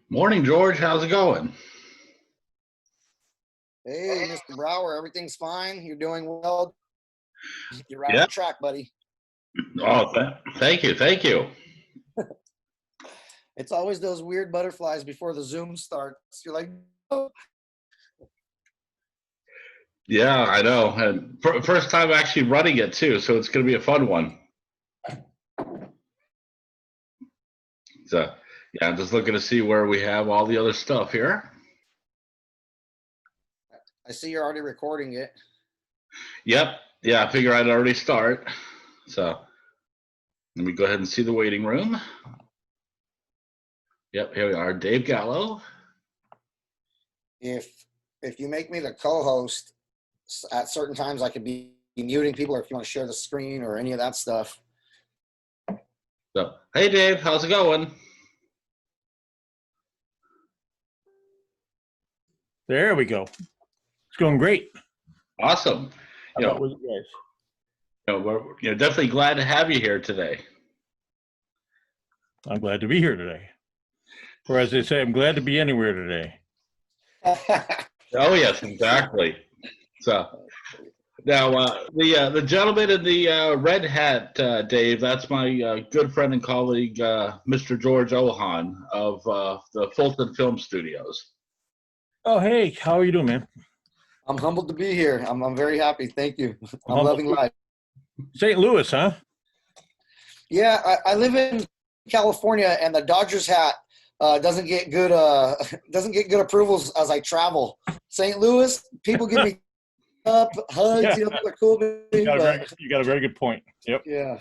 Morning, George. How's it going? Hey, Mr. Brower, everything's fine. You're doing well. You're right Yeah. on track, buddy. Oh, thank you. Thank you. It's always those weird butterflies before the Zoom starts. You're like, oh. Yeah, I know. And first time actually running it too, so it's going to be a fun one. So, yeah, I'm just looking to see where we have all the other stuff here. I see you're already recording it. Yep. Yeah, I figure I'd already start. So, let me go ahead and see the waiting room. Yep, here we are. Dave Gallo. If you make me the co-host, at certain times I could be muting people, or if you want to share the screen or any of that stuff. So, hey, Dave, how's it going? There we go. It's going great. Awesome. How about with you guys? We're definitely glad to have you here today. I'm glad to be here today. Or as they say, I'm glad to be anywhere today. Oh, yes, exactly. So now the gentleman in the red hat, Dave, that's my good friend and colleague, Mr. George Ohan of the Fulton Film Studios. Oh, hey, how are you doing, man? I'm humbled to be here. I'm very happy. Thank you. I'm loving life. St. Louis, huh? Yeah, I live in California, and the Dodgers hat doesn't get good approvals as I travel. St. Louis, people give me up hugs. Yeah. They're cool. You got a very good point. Yep. Yeah.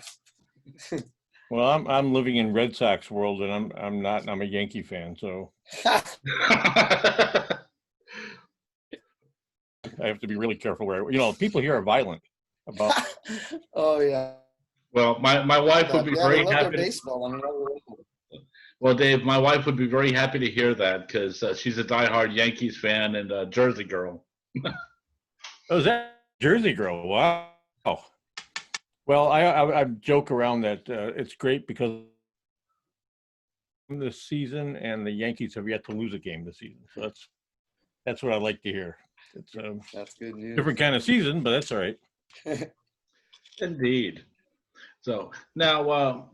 Well, I'm living in Red Sox world, and I'm not. I'm a Yankee fan, so I have to be really careful where people here are violent about. Oh yeah. Well, my wife would be very happy. Baseball. Well, Dave, my wife would be very happy to hear that because she's a diehard Yankees fan and a Jersey girl. Oh, is that Jersey girl? Wow. Well, I joke around that it's great because this season and the Yankees have yet to lose a game this season. So that's what I like to hear. It's that's good news. Different kind of season, but that's all right. Indeed. So now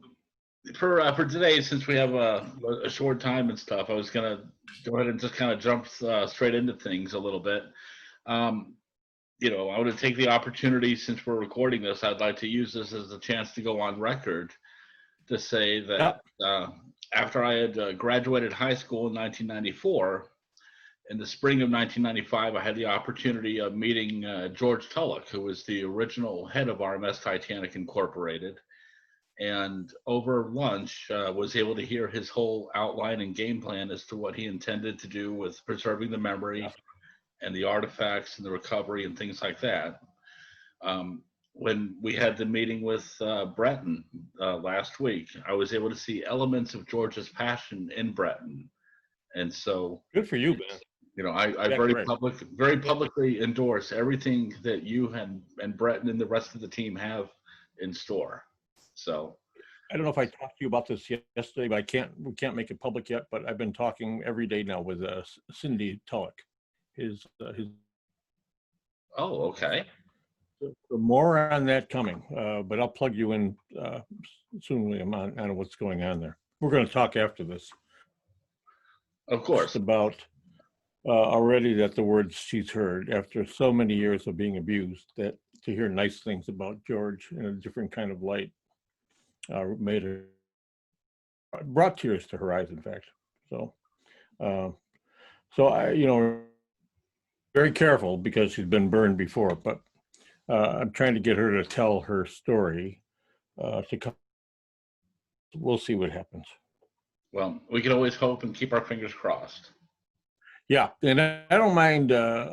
for today, since we have a short time and stuff, I was gonna go ahead and just kind of jump straight into things a little bit. I want to take the opportunity, since we're recording this, I'd like to use this as a chance to go on record to say that after I had graduated high school in 1994, in the spring of 1995, I had the opportunity of meeting George Tulloch, who was the original head of R.M.S. Titanic Incorporated. And over lunch, was able to hear his whole outline and game plan as to what he intended to do with preserving the memory and the artifacts and the recovery and things like that. When we had the meeting with Breton last week, I was able to see elements of George's passion in Breton. And so good for you, man. I very publicly endorse everything that you and Breton and the rest of the team have in store. So I don't know if I talked to you about this yesterday, but we can't make it public yet, but I've been talking every day now with Cindy Tulloch. Oh, okay. So more on that coming, but I'll plug you in soon, William, on what's going on there. We're going to talk after this. Of course. Just about already that the words she's heard after so many years of being abused, that to hear nice things about George in a different kind of light brought tears to her eyes, in fact. So I very careful because she's been burned before, but I'm trying to get her to tell her story to come. We'll see what happens. Well, we can always hope and keep our fingers crossed. Yeah, and I don't mind AD.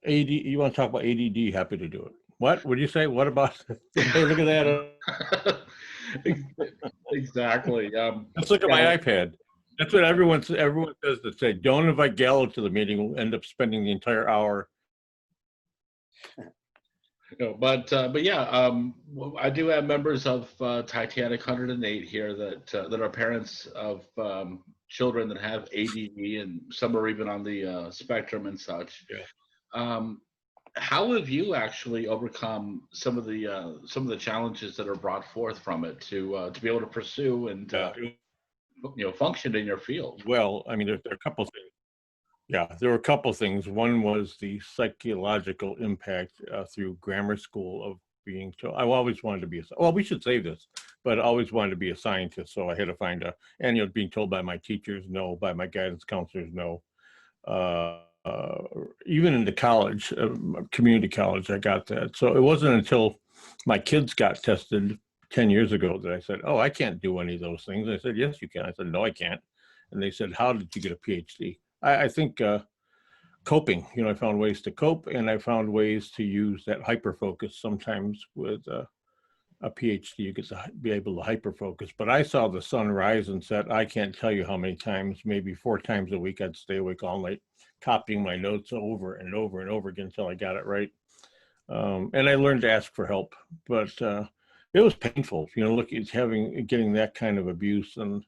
You want to talk about ADD? Happy to do it. What would you say? What about? Hey, look at that. Exactly. Let's look at my iPad. That's what everyone says to say. Don't invite Gallo to the meeting. We'll end up spending the entire hour. But yeah, I do have members of Titanic 108 here that are parents of children that have ADD, and some are even on the spectrum and such. Yeah. How have you actually overcome some of the challenges that are brought forth from it to be able to pursue and function in your field? Well, I mean, there are a couple of things. Yeah, there were a couple of things. One was the psychological impact through grammar school of being told. I always wanted to be well, we should save this, but I always wanted to be a scientist. So I had to find and being told by my teachers, no, by my guidance counselors, no. Even into college, community college, I got that. So it wasn't until my kids got tested 10 years ago that I said, oh, I can't do any of those things. I said, yes, you can. I said, no, I can't. And they said, how did you get a PhD? I think coping, I found ways to cope, and I found ways to use that hyper focus. Sometimes with a PhD, you get to be able to hyper focus. But I saw the sun rise and set. I can't tell you how many times, maybe 4 times a week, I'd stay awake all night, copying my notes over and over and over again until I got it right. And I learned to ask for help, but it was painful, getting that kind of abuse and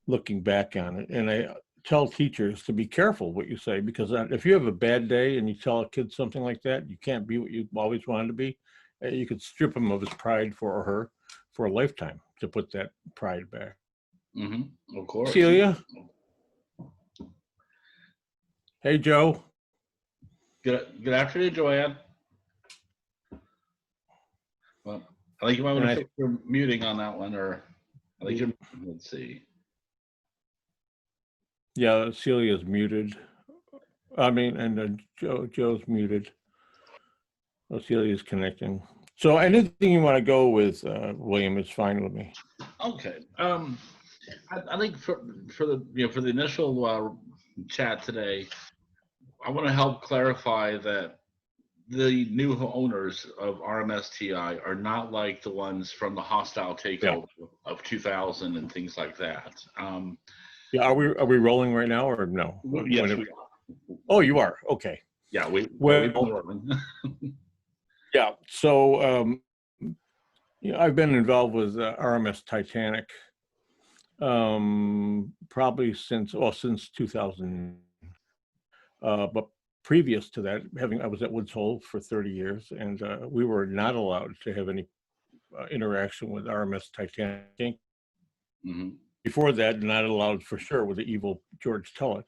looking back on it. And I tell teachers to be careful what you say, because if you have a bad day and you tell a kid something like that, you can't be what you always wanted to be. You could strip him of his pride for or her for a lifetime to put that pride back. Mm-hmm. Of course. Celia? Hey, Joe. Good afternoon, Joanne. Well, I think you might want to fix your muting on that one, or I think you're, let's see. Yeah, Celia's muted. I mean, and Joe's muted. Oh, Celia's connecting. So anything you want to go with, William, is fine with me. Okay. I think for the initial chat today, I want to help clarify that the new owners of R.M.S. TI are not like the ones from the hostile takeover of 2000 and things like that. Yeah, are we rolling right now or no? Yes, we are. Oh, you are. Okay. Yeah, we've been rolling. Yeah. So I've been involved with R.M.S. Titanic probably since 2000. But previous to that, I was at Woods Hole for 30 years, and we were not allowed to have any interaction with R.M.S. Titanic. Mm-hmm. Before that, not allowed for sure with the evil George Tulloch.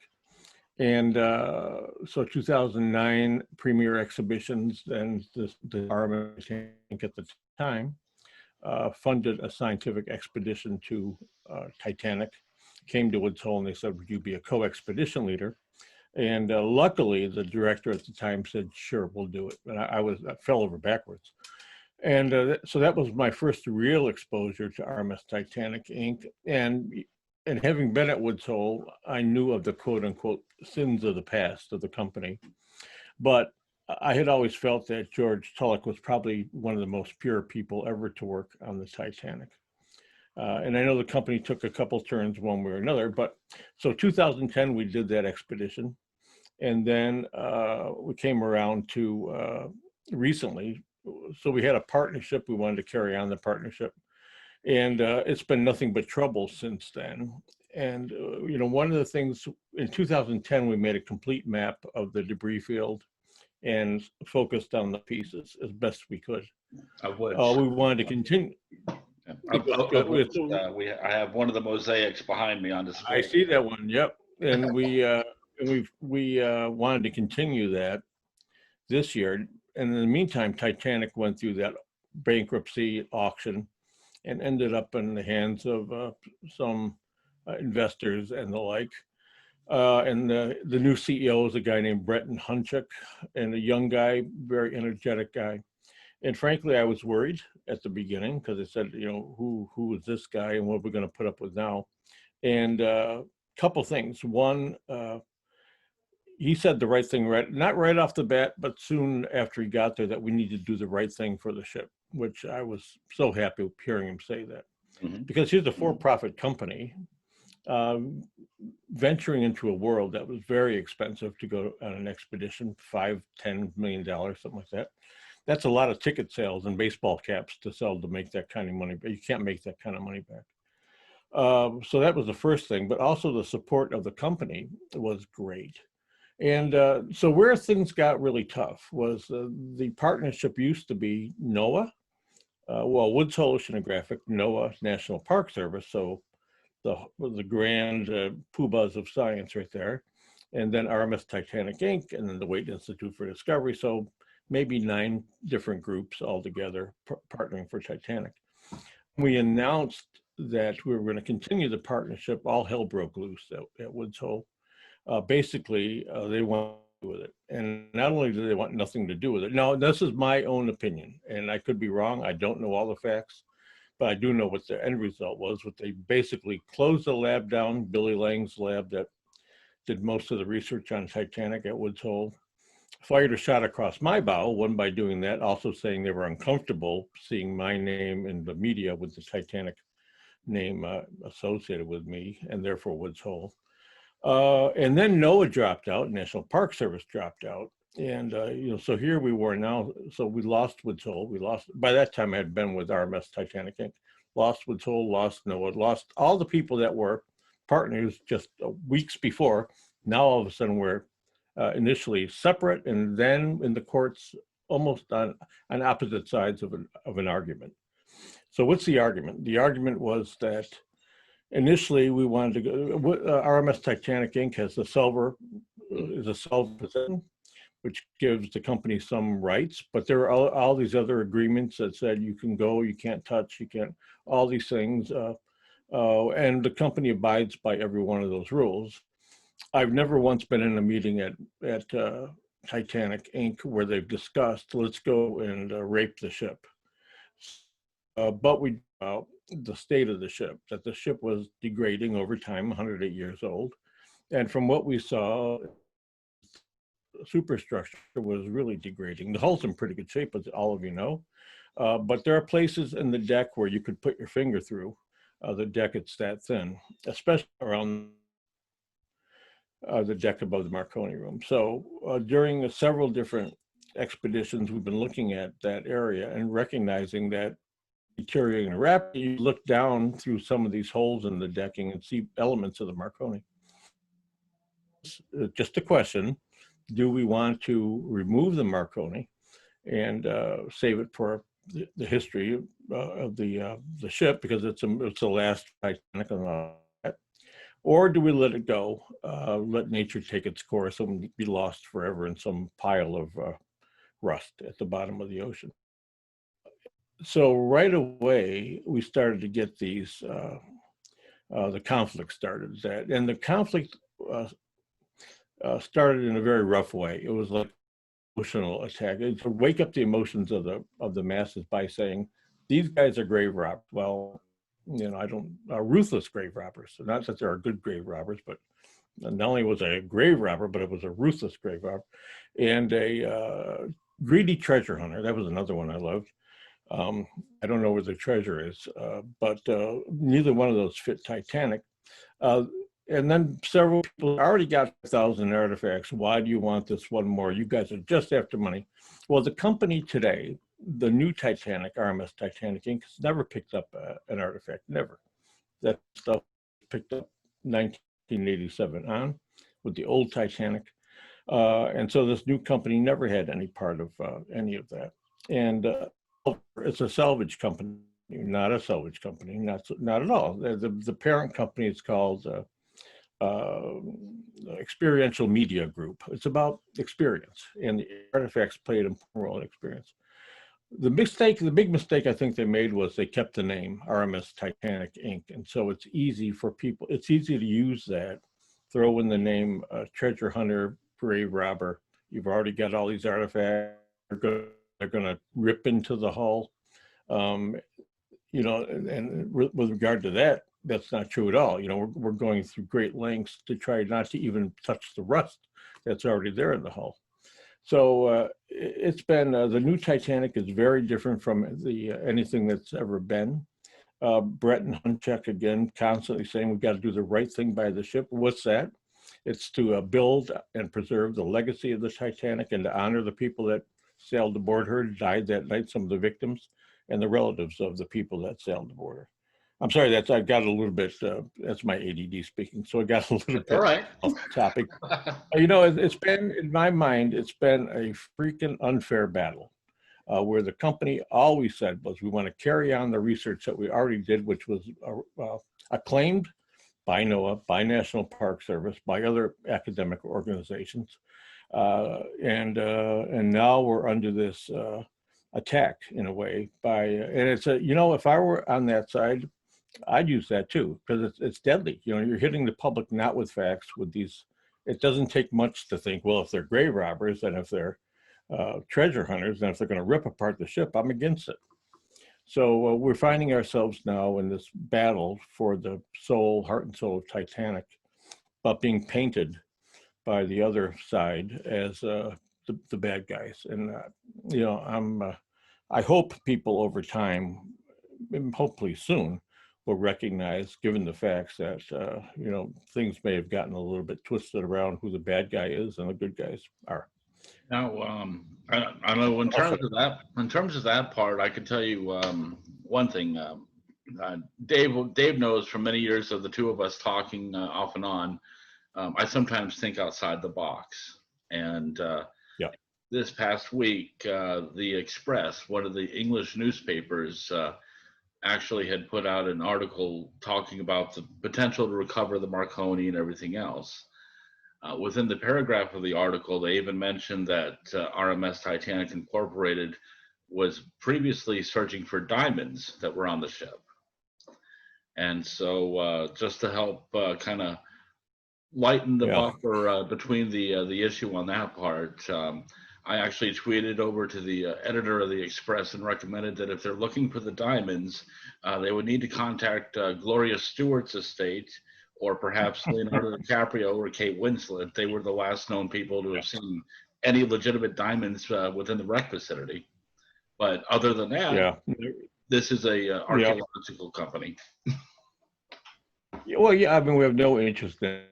And so 2009 premier exhibitions, and the R.M.S. at the time funded a scientific expedition to Titanic, came to Woods Hole, and they said, would you be a co-expedition leader? And luckily, the director at the time said, sure, we'll do it. And I fell over backwards. And so that was my first real exposure to R.M.S. Titanic, Inc. And having been at Woods Hole, I knew of the quote unquote sins of the past of the company. But I had always felt that George Tulloch was probably one of the most pure people ever to work on the Titanic. And I know the company took a couple turns one way or another, but so 2010, we did that expedition. And then we came around to recently, so we had a partnership. We wanted to carry on the partnership. And it's been nothing but trouble since then. And, one of the things in 2010, we made a complete map of the debris field and focused on the pieces as best we could. Of which? We wanted to continue. I have one of the mosaics behind me on display. I see that one. Yep. And we wanted to continue that this year. And in the meantime, Titanic went through that bankruptcy auction and ended up in the hands of some investors and the like. And the new CEO is a guy named Bretton Hunchuk, and a young guy, very energetic guy. And frankly, I was worried at the beginning because I said, who is this guy and what we're going to put up with now? And couple things. One, he said the right thing, not right off the bat, but soon after he got there, that we need to do the right thing for the ship, which I was so happy with hearing him say that. Mm-hmm. Because he's a for-profit company venturing into a world that was very expensive to go on an expedition, $5-10 million, something like that. That's a lot of ticket sales and baseball caps to sell to make that kind of money, but you can't make that kind of money back. So that was the first thing, but also the support of the company was great. And so where things got really tough was the partnership used to be NOAA, well, Woods Hole Oceanographic, NOAA National Park Service, so the grand poobahs of science right there, and then R.M.S. Titanic Inc., and then the Wait Institute for Discovery. So maybe 9 different groups altogether partnering for Titanic. We announced that we were going to continue the partnership. All hell broke loose at Woods Hole. Basically, they want to do with it. And not only do they want nothing to do with it. Now, this is my own opinion, and I could be wrong. I don't know all the facts, but I do know what the end result was. What they basically closed the lab down, Billy Lang's lab that did most of the research on Titanic at Woods Hole, fired a shot across my bow, one by doing that, also saying they were uncomfortable seeing my name in the media with the Titanic name associated with me, and therefore Woods Hole. And then NOAA dropped out, National Park Service dropped out. And, so here we were now, so we lost Woods Hole. We lost, by that time I had been with R.M.S. Titanic Inc., lost Woods Hole, lost NOAA, lost all the people that were partners just weeks before. Now all of a sudden we're initially separate, and then in the courts almost on opposite sides of an argument. So what's the argument? The argument was that initially we wanted to go, R.M.S. Titanic Inc. has is a silver position, which gives the company some rights, but there are all these other agreements that said you can go, you can't touch, you can't, all these things, and the company abides by every one of those rules. I've never once been in a meeting at Titanic Inc. where they've discussed, let's go and rape the ship. But we the state of the ship, that the ship was degrading over time, 108 years old. And from what we saw, superstructure was really degrading. The hull's in pretty good shape, as all of you know. But there are places in the deck where you could put your finger through the deck. It's that thin, especially around the deck above the Marconi room. So during several different expeditions, we've been looking at that area and recognizing that deteriorating rapidly. You look down through some of these holes in the decking and see elements of the Marconi. Just a question, do we want to remove the Marconi and save it for the history of the ship, because it's the last Titanic on that, or do we let it go, let nature take its course and be lost forever in some pile of rust at the bottom of the ocean? So right away we started to get these the conflict started, and the conflict started in a very rough way. It was like emotional attack. It to wake up the emotions of the masses by saying these guys are grave robbers. Well, ruthless grave robbers. So not that there are good grave robbers, but not only was I a grave robber, but it was a ruthless grave robber, and a greedy treasure hunter. That was another one I loved. I don't know where the treasure is, but neither one of those fit Titanic. And then several people already got 1,000 artifacts. Why do you want this one more? You guys are just after money. Well, the company today, the new Titanic, R.M.S. Titanic Inc., has never picked up an artifact, never. That stuff picked up 1987 on with the old Titanic. And so this new company never had any part of any of that. And it's a salvage company, not a salvage company, not at all. The parent company is called Experiential Media Group. It's about experience, and the artifacts play an important role in experience. The big mistake I think they made was they kept the name R.M.S. Titanic Inc. And so it's easy for people, it's easy to use that, throw in the name treasure hunter, grave robber. You've already got all these artifacts. They're going to rip into the hull. And with regard to that, that's not true at all. We're going through great lengths to try not to even touch the rust that's already there in the hull. So it's been, the new Titanic is very different from anything that's ever been. Brett and Hunchak, again, constantly saying we've got to do the right thing by the ship. What's that? It's to build and preserve the legacy of the Titanic and to honor the people that sailed aboard her, died that night, some of the victims, and the relatives of the people that sailed aboard her. I'm sorry, I got a little bit, that's my ADD speaking. So I got a little All bit right. off topic. You know, it's been, in my mind, it's been a freaking unfair battle. Where the company always said was, we want to carry on the research that we already did, which was acclaimed by NOAA, by National Park Service, by other academic organizations. And now we're under this attack in a way and it's a, you know, if I were on that side, I'd use that too, because it's deadly. You know, you're hitting the public not with facts, with these, it doesn't take much to think, well, if they're grave robbers and if they're treasure hunters, and if they're going to rip apart the ship, I'm against it. So we're finding ourselves now in this battle for the soul, heart and soul of Titanic, but being painted by the other side as the bad guys. And you know, I hope people over time, and hopefully soon, will recognize, given the facts, that you know, things may have gotten a little bit twisted around who the bad guy is and the good guys are. Now, I know in terms of that part, I can tell you one thing. Dave knows from many years of the two of us talking off and on. I sometimes think outside the box. And Yeah. this past week, the Express, one of the English newspapers, actually had put out an article talking about the potential to recover the Marconi and everything else. Within the paragraph of the article, they even mentioned that R.M.S. Titanic Incorporated was previously searching for diamonds that were on the ship. And so just to help kind of lighten the buffer between the issue on that part, I actually tweeted over to the editor of the Express and recommended that if they're looking for the diamonds, they would need to contact Gloria Stewart's estate, or perhaps Leonardo DiCaprio or Kate Winslet. They were the last known people to have seen any legitimate diamonds within the wreck vicinity. But other than that, this is a archaeological company. Well, yeah, I mean, we have no interest in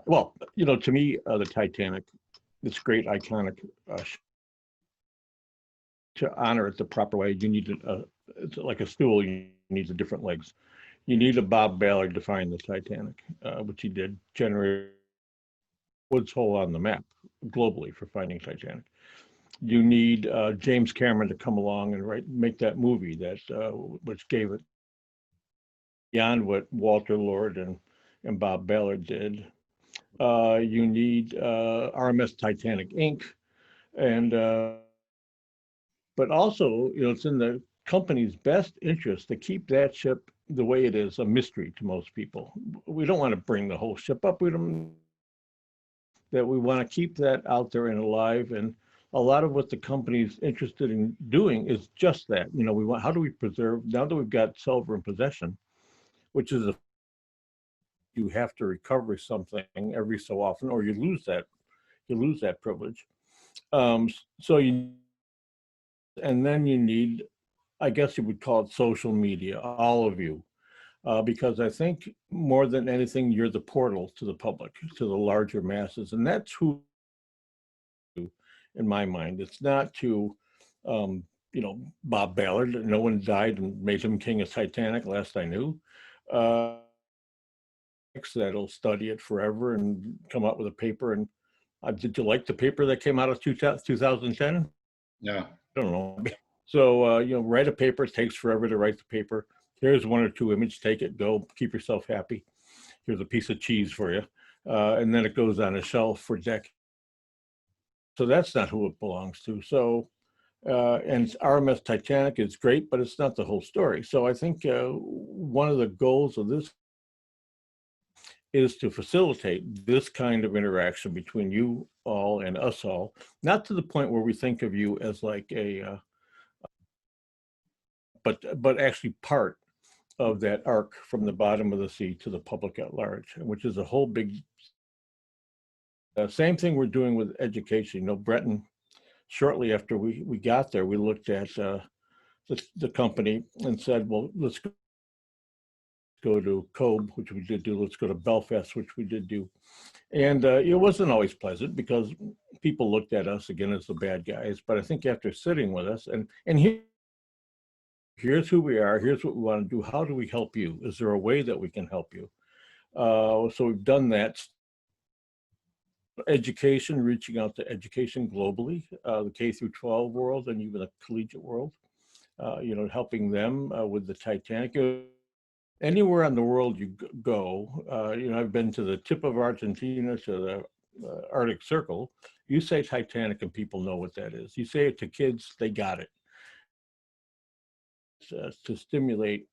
well, you know, to me, the Titanic, this great iconic to honor it the proper way, you need it's like a stool, you need the different legs. You need a Bob Ballard to find the Titanic, which he did, generate Woods Hole on the map globally for finding Titanic. You need James Cameron to come along and make that movie that which gave it beyond what Walter Lord and Bob Ballard did. You need R.M.S. Titanic Inc. And but also, you know, it's in the company's best interest to keep that ship the way it is, a mystery to most people. We don't want to bring the whole ship up. We want to keep that out there and alive. And a lot of what the company's interested in doing is just that. You know, how do we preserve, now that we've got silver in possession, which is you have to recover something every so often, or you lose that privilege. And then you need, I guess you would call it social media, all of you, because I think more than anything, you're the portal to the public, to the larger masses. And that's who, in my mind, it's not to, you know, Bob Ballard. No one died and made him king of Titanic, last I knew. That'll study it forever and come up with a paper. And did you like the paper that came out of 2010? Yeah. I don't know. So, you know, write a paper. It takes forever to write the paper. Here's one or two images. Take it, go, keep yourself happy. Here's a piece of cheese for you. And then it goes on a shelf for decades. So that's not who it belongs to. So, and R.M.S. Titanic is great, but it's not the whole story. So I think one of the goals of this is to facilitate this kind of interaction between you all and us all, not to the point where we think of you as like a, but actually part of that arc from the bottom of the sea to the public at large, which is a whole big, same thing we're doing with education. You know, Breton, shortly after we got there, we looked at the company and said, well, let's go to Cobh, which we did do. Let's go to Belfast, which we did do. And it wasn't always pleasant because people looked at us again as the bad guys. But I think after sitting with us and here, here's who we are, here's what we want to do, how do we help you? Is there a way that we can help you? So we've done that. Education, reaching out to education globally, the K through 12 world and even the collegiate world, helping them with the Titanic. Anywhere in the world you go, I've been to the tip of Argentina, to the Arctic Circle. You say Titanic and people know what that is. You say it to kids, they got it. To stimulate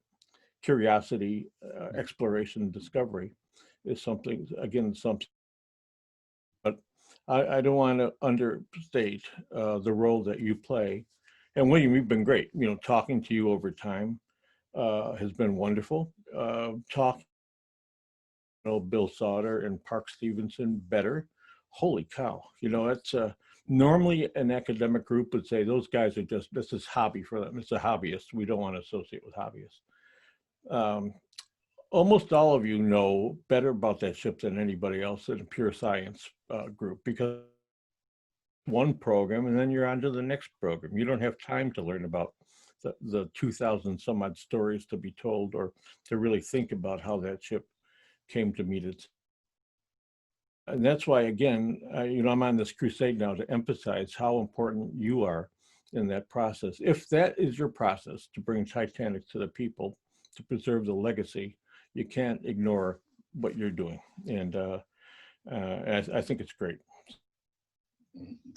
curiosity, exploration, discovery is something, but I don't want to understate the role that you play. And William, you've been great. Talking to you over time has been wonderful. Talking, Bill Sauter and Park Stevenson better. Holy cow! It's normally an academic group would say those guys are this is hobby for them. It's a hobbyist. We don't want to associate with hobbyists. Almost all of you know better about that ship than anybody else in a pure science group, because one program and then you're on to the next program. You don't have time to learn about the 2,000 some odd stories to be told, or to really think about how that ship came to meet its. And that's why, again, I'm on this crusade now to emphasize how important you are in that process. If that is your process to bring Titanic to the people, to preserve the legacy, you can't ignore what you're doing. And I think it's great.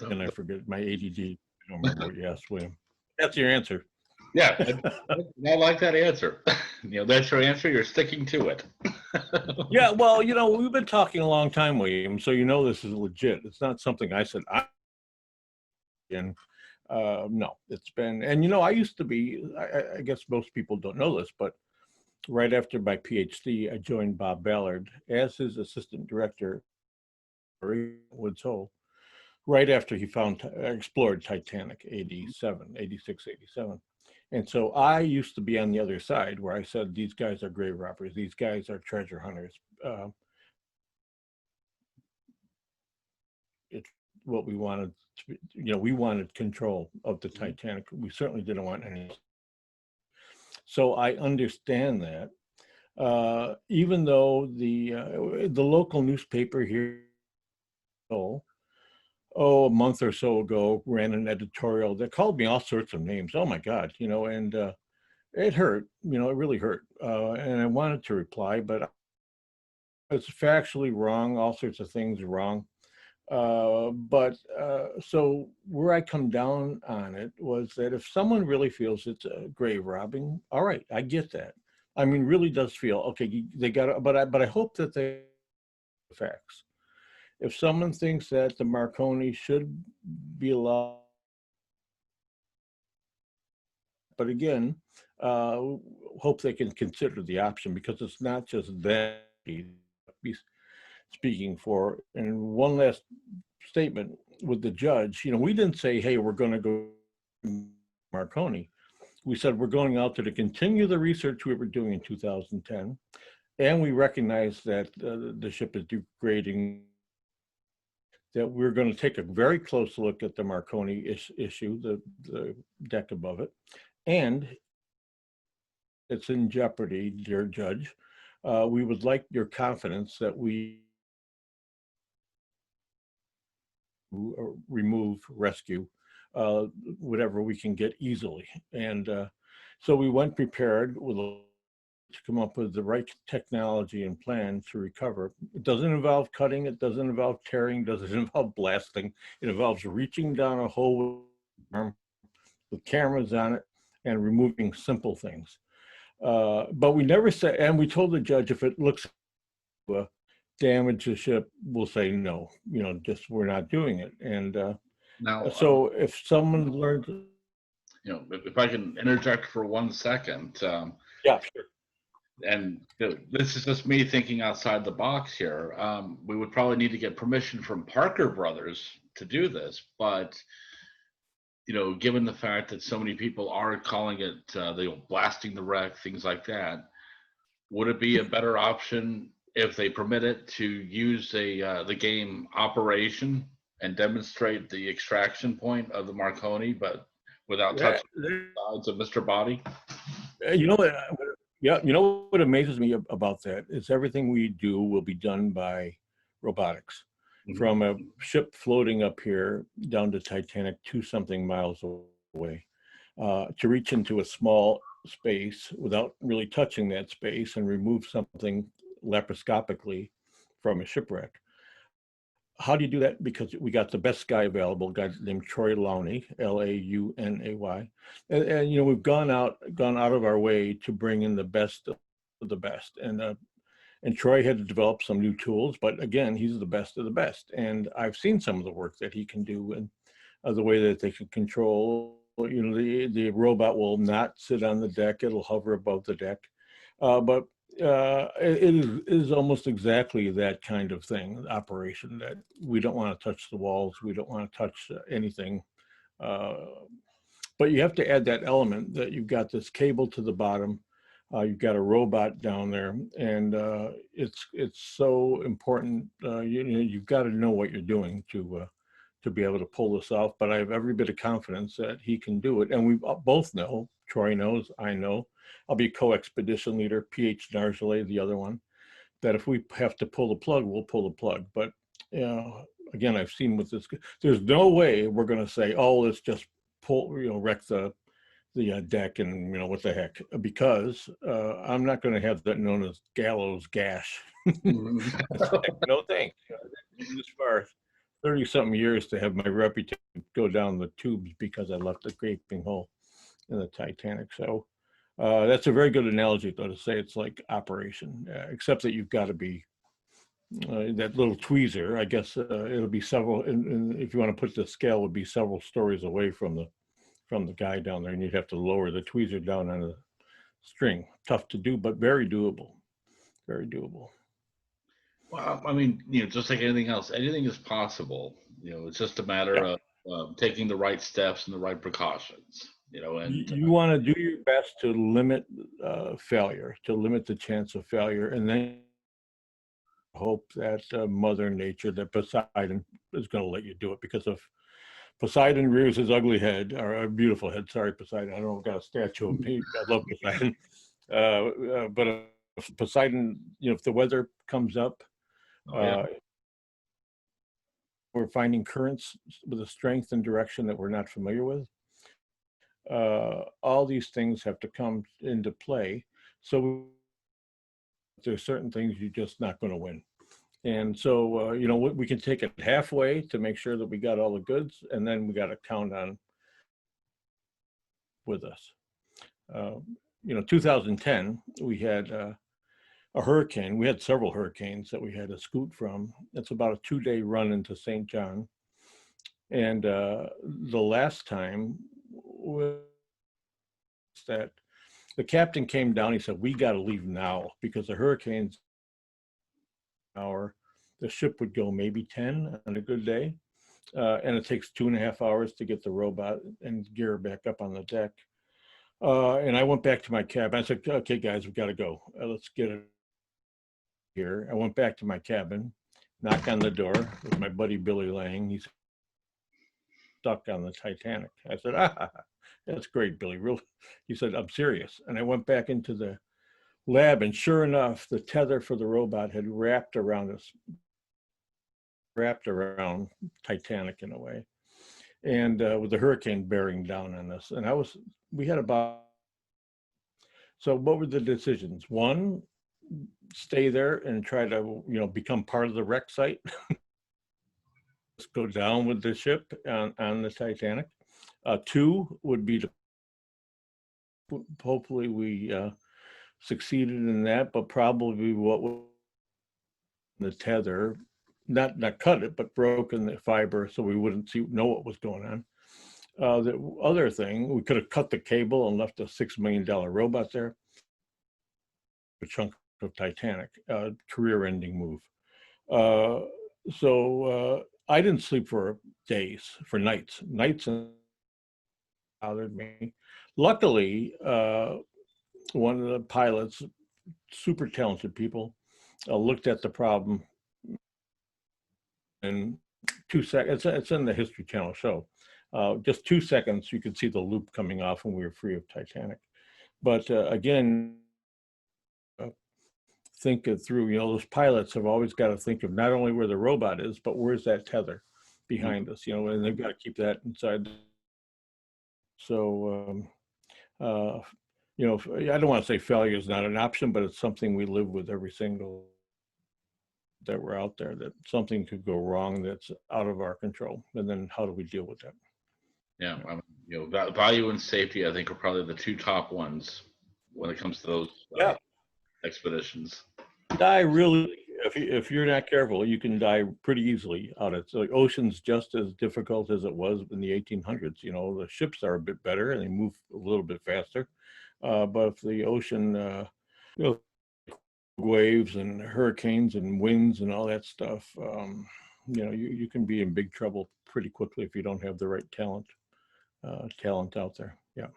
And I forget my ADD. I don't remember what you asked, William. That's your answer. Yeah, I like that answer. That's your answer. You're sticking to it. Yeah, well, we've been talking a long time, William, so this is legit. It's not something I said. No, it's been, and I used to be. I guess most people don't know this, but right after my PhD, I joined Bob Ballard as his assistant director for Woods Hole. Right after he explored Titanic, 87, 86, 87. And so I used to be on the other side where I said, these guys are grave robbers. These guys are treasure hunters. It's what we wanted. We wanted control of the Titanic. We certainly didn't want any. So I understand that. Even though the local newspaper here, a month or so ago, ran an editorial that called me all sorts of names. Oh my God, and it hurt, it really hurt. And I wanted to reply, but it's factually wrong, all sorts of things wrong. So where I come down on it was that if someone really feels it's a grave robbing, all right, I get that. I mean, really does feel, okay, they got it, but I hope that they facts. If someone thinks that the Marconi should be allowed, but again, hope they can consider the option, because it's not just that he's speaking for. And one last statement with the judge, we didn't say, hey, we're going to go Marconi. We said we're going out there to continue the research we were doing in 2010, and we recognize that the ship is degrading, that we're going to take a very close look at the Marconi issue, the deck above it, and it's in jeopardy, dear judge. We would like your confidence that we remove, rescue, whatever we can get easily. And so we went prepared to come up with the right technology and plan to recover. It doesn't involve cutting, it doesn't involve tearing, doesn't involve blasting. It involves reaching down a hole with cameras on it and removing simple things. But we never said, and we told the judge, if it looks damage the ship, we'll say no, just we're not doing it. And now, so if someone learns, if I can interject for 1 second. Yeah, sure. And this is just me thinking outside the box here. We would probably need to get permission from Parker Brothers to do this, but given the fact that so many people are calling it blasting the wreck, things like that, would it be a better option if they permit it to use the game Operation and demonstrate the extraction point of the Marconi, but without touching the sides of Mr. Body? You know what? Yeah, you know what amazes me about that is everything we do will be done by robotics. From a ship floating up here down to Titanic, 2-something miles away, to reach into a small space without really touching that space and remove something laparoscopically from a shipwreck. How do you do that? Because we got the best guy available, a guy named Troy Launay, Launay, and you know we've gone out of our way to bring in the best of the best, and Troy had to develop some new tools, but again, he's the best of the best, and I've seen some of the work that he can do, and the way that they can control. You know, the robot will not sit on the deck; it'll hover above the deck, but it is almost exactly that kind of thing, operation, that we don't want to touch the walls, we don't want to touch anything, uh, but you have to add that element that you've got this cable to the bottom, you've got a robot down there, and it's so important. You know, you've got to know what you're doing to be able to pull this off, but I have every bit of confidence that he can do it. And we both know, Troy knows, I know, I'll be co-expedition leader, PH Nargelet, the other one, that if we have to pull the plug, we'll pull the plug. But, you know, again, I've seen with this, there's no way we're going to say, oh, let's just pull, you know, wreck the deck and, you know, what the heck, because I'm not going to have that known as Gallo's gash. It's like, no thanks. As far 30-something years to have my reputation go down the tubes because I left a gaping hole in the Titanic. So that's a very good analogy, though, to say it's like operation, except that you've got to be that little tweezer. I guess it'll be several, and if you want to put the scale, would be several stories away from the guy down there, and you'd have to lower the tweezer down on the string. Tough to do, but very doable. Very doable. Well, I mean, you know, just like anything else, anything is possible. You know, it's just a matter of taking the right steps and the right precautions. You know, and You want to do your best to limit failure, to limit the chance of failure, and then hope that Mother Nature, that Poseidon, is going to let you do it. Because if Poseidon rears his ugly head, or a beautiful head, sorry, Poseidon, I don't got a statue of me. I love Poseidon. But if Poseidon, you know, if the weather comes up, we're finding currents with a strength and direction that we're not familiar with. All these things have to come into play. So there's certain things you're just not going to win. And so, you know, we can take it halfway to make sure that we got all the goods, and then we got to count on with us. You know, 2010, we had a hurricane. We had several hurricanes that we had to scoot from. It's about a 2-day run into St. John. And the last time that the captain came down, he said, we got to leave now because the hurricane's hour, the ship would go maybe 10 on a good day. And it takes 2.5 hours to get the robot and gear back up on the deck. And I went back to my cabin. I said, okay, guys, we got to go. Let's get it here. I went back to my cabin, knocked on the door with my buddy Billy Lang. He's stuck on the Titanic. I said, that's great, Billy. Real. He said, I'm serious. And I went back into the lab, and sure enough, the tether for the robot had wrapped around Titanic in a way, and with the hurricane bearing down on us. And we had about, so what were the decisions? One, stay there and try to, you know, become part of the wreck site. Just go down with the ship on the Titanic. Two would be to, hopefully we succeeded in that, but probably what was the tether, not cut it, but broken the fiber so we wouldn't know what was going on. The other thing, we could have cut the cable and left a $6 million robot there, a chunk of Titanic, career-ending move. So I didn't sleep for days, for nights. Nights bothered me. Luckily, one of the pilots, super talented people, looked at the problem in 2 seconds. It's in the History Channel show. Just 2 seconds, you could see the loop coming off, and we were free of Titanic. But again, think it through. Those pilots have always got to think of not only where the robot is, but where's that tether behind us, and they've got to keep that inside. So, I don't want to say failure is not an option, but it's something we live with every single that we're out there, that something could go wrong that's out of our control. And then how do we deal with that? Yeah, value and safety, I think, are probably the two top ones when it comes to those expeditions. Die really, if you're not careful, you can die pretty easily out of it. So the ocean's just as difficult as it was in the 1800s. The ships are a bit better and they move a little bit faster. But if the ocean, waves and hurricanes and winds and all that stuff, you can be in big trouble pretty quickly if you don't have the right talent out there. Yeah.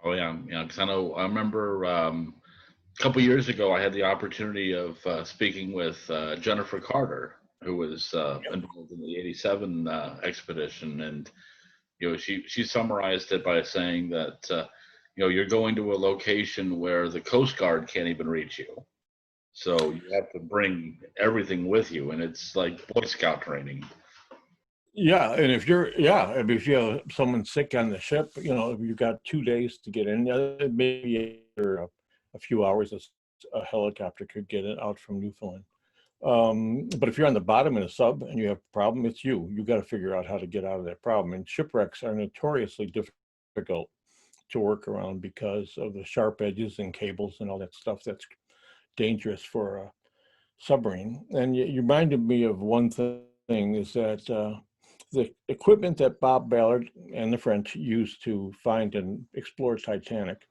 Oh yeah, because I remember a couple years ago I had the opportunity of speaking with Jennifer Carter, who was involved in the '87 expedition, and she summarized it by saying that you're going to a location where the Coast Guard can't even reach you, so you have to bring everything with you, and it's like Boy Scout training. Yeah, and if you have someone sick on the ship, you've got 2 days to get in. Maybe after a few hours, a helicopter could get it out from Newfoundland. But if you're on the bottom in a sub and you have a problem, it's you. You got to figure out how to get out of that problem. And shipwrecks are notoriously difficult to work around because of the sharp edges and cables and all that stuff that's dangerous for a submarine. And you reminded me of one thing is that the equipment that Bob Ballard and the French used to find and explore Titanic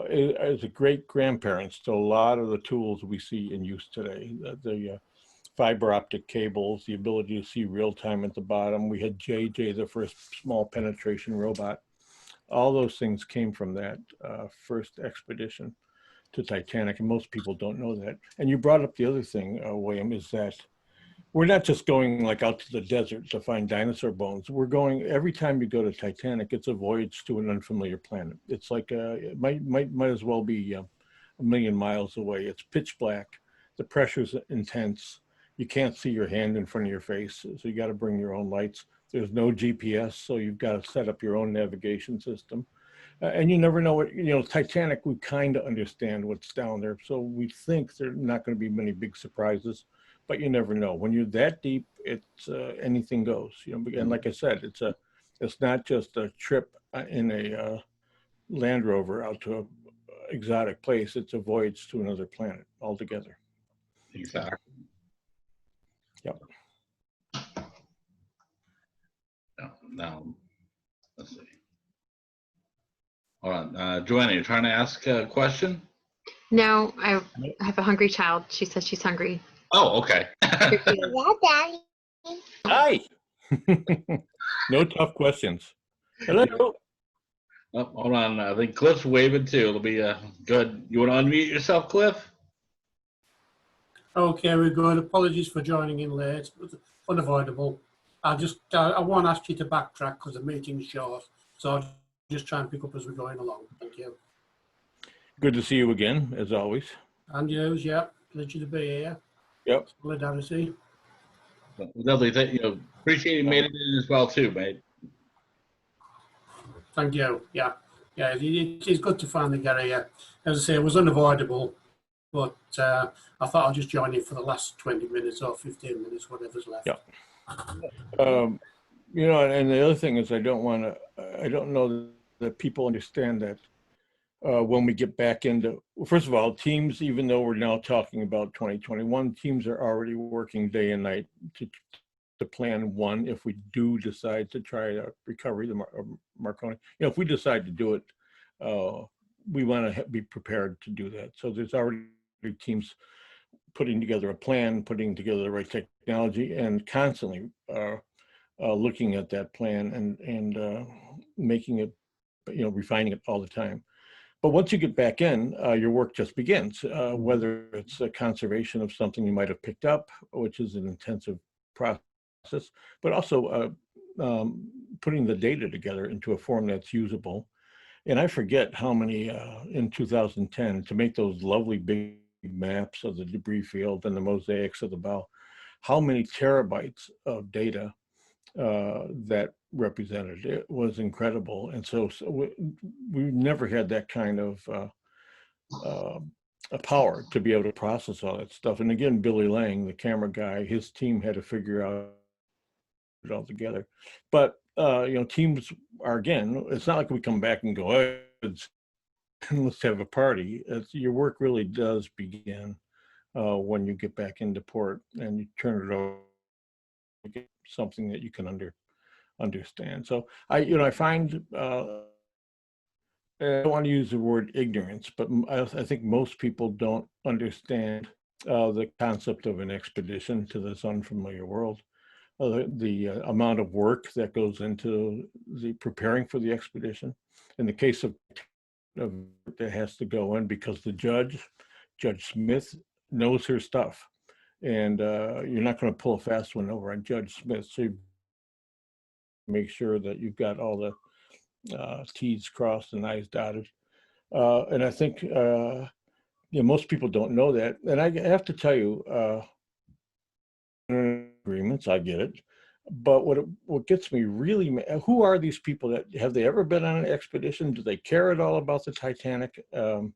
is a great grandparents to a lot of the tools we see in use today. The fiber optic cables, the ability to see real time at the bottom. We had JJ, the first small penetration robot. All those things came from that first expedition to Titanic, and most people don't know that. And you brought up the other thing, William, is that we're not just going like out to the desert to find dinosaur bones. We're going, every time you go to Titanic, it's a voyage to an unfamiliar planet. It's like it might as well be a million miles away. It's pitch black. The pressure's intense. You can't see your hand in front of your face, so you got to bring your own lights. There's no GPS, so you've got to set up your own navigation system. And you never know what, Titanic, we kind of understand what's down there. So we think there's not going to be many big surprises. But you never know. When you're that deep, it's anything goes. And like I said, it's not just a trip in a Land Rover out to an exotic place. It's a voyage to another planet altogether. Exactly. Yep. Now, let's see. Hold on, Joanna, you're trying to ask a question? No, I have a hungry child. She says she's hungry. Oh, okay. Yeah, Daddy. Hi. No tough questions. Hello. Oh, hold on. I think Cliff's waving too. It'll be good. You want to unmute yourself, Cliff? Okay, we're good. Apologies for joining in late. It's unavoidable. I won't ask you to backtrack because the meeting's short. So I'll just try and pick up as we're going along. Thank you. Good to see you again, as always. And yours, yeah. Pleasure to be here. Yep. Solidarity. Lovely. Appreciate you made it in as well too, mate. Thank you. Yeah. Yeah, it's good to finally get here. As I say, it was unavoidable, but I thought I'd just join in for the last 20 minutes or 15 minutes, whatever's left. Yeah. And the other thing is I don't know that people understand that when we get back into, first of all, teams, even though we're now talking about 2021, teams are already working day and night to plan one if we do decide to try to recovery, the Marconi. If we decide to do it, we want to be prepared to do that. So there's already teams putting together a plan, putting together the right technology, and constantly looking at that plan and making it, refining it all the time. But once you get back in, your work just begins, whether it's a conservation of something you might have picked up, which is an intensive process, but also putting the data together into a form that's usable. And I forget how many in 2010 to make those lovely big maps of the debris field and the mosaics of the bow, how many terabytes of data that represented. It was incredible. And so we never had that kind of a power to be able to process all that stuff. And again, Billy Lang, the camera guy, his team had to figure out it all together. But teams are, again, it's not like we come back and go, oh, let's have a party. Your work really does begin when you get back into port and you turn it over to get something that you can understand. So I find I don't want to use the word ignorance, but I think most people don't understand the concept of an expedition to this unfamiliar world. The amount of work that goes into the preparing for the expedition. In the case of that has to go in because the Judge Smith, knows her stuff. And you're not going to pull a fast one over on Judge Smith. So you make sure that you've got all the T's crossed and I's dotted. And I think most people don't know that. And I have to tell you, agreements, I get it. But what gets me really mad, who are these people that have they ever been on an expedition? Do they care at all about the Titanic? So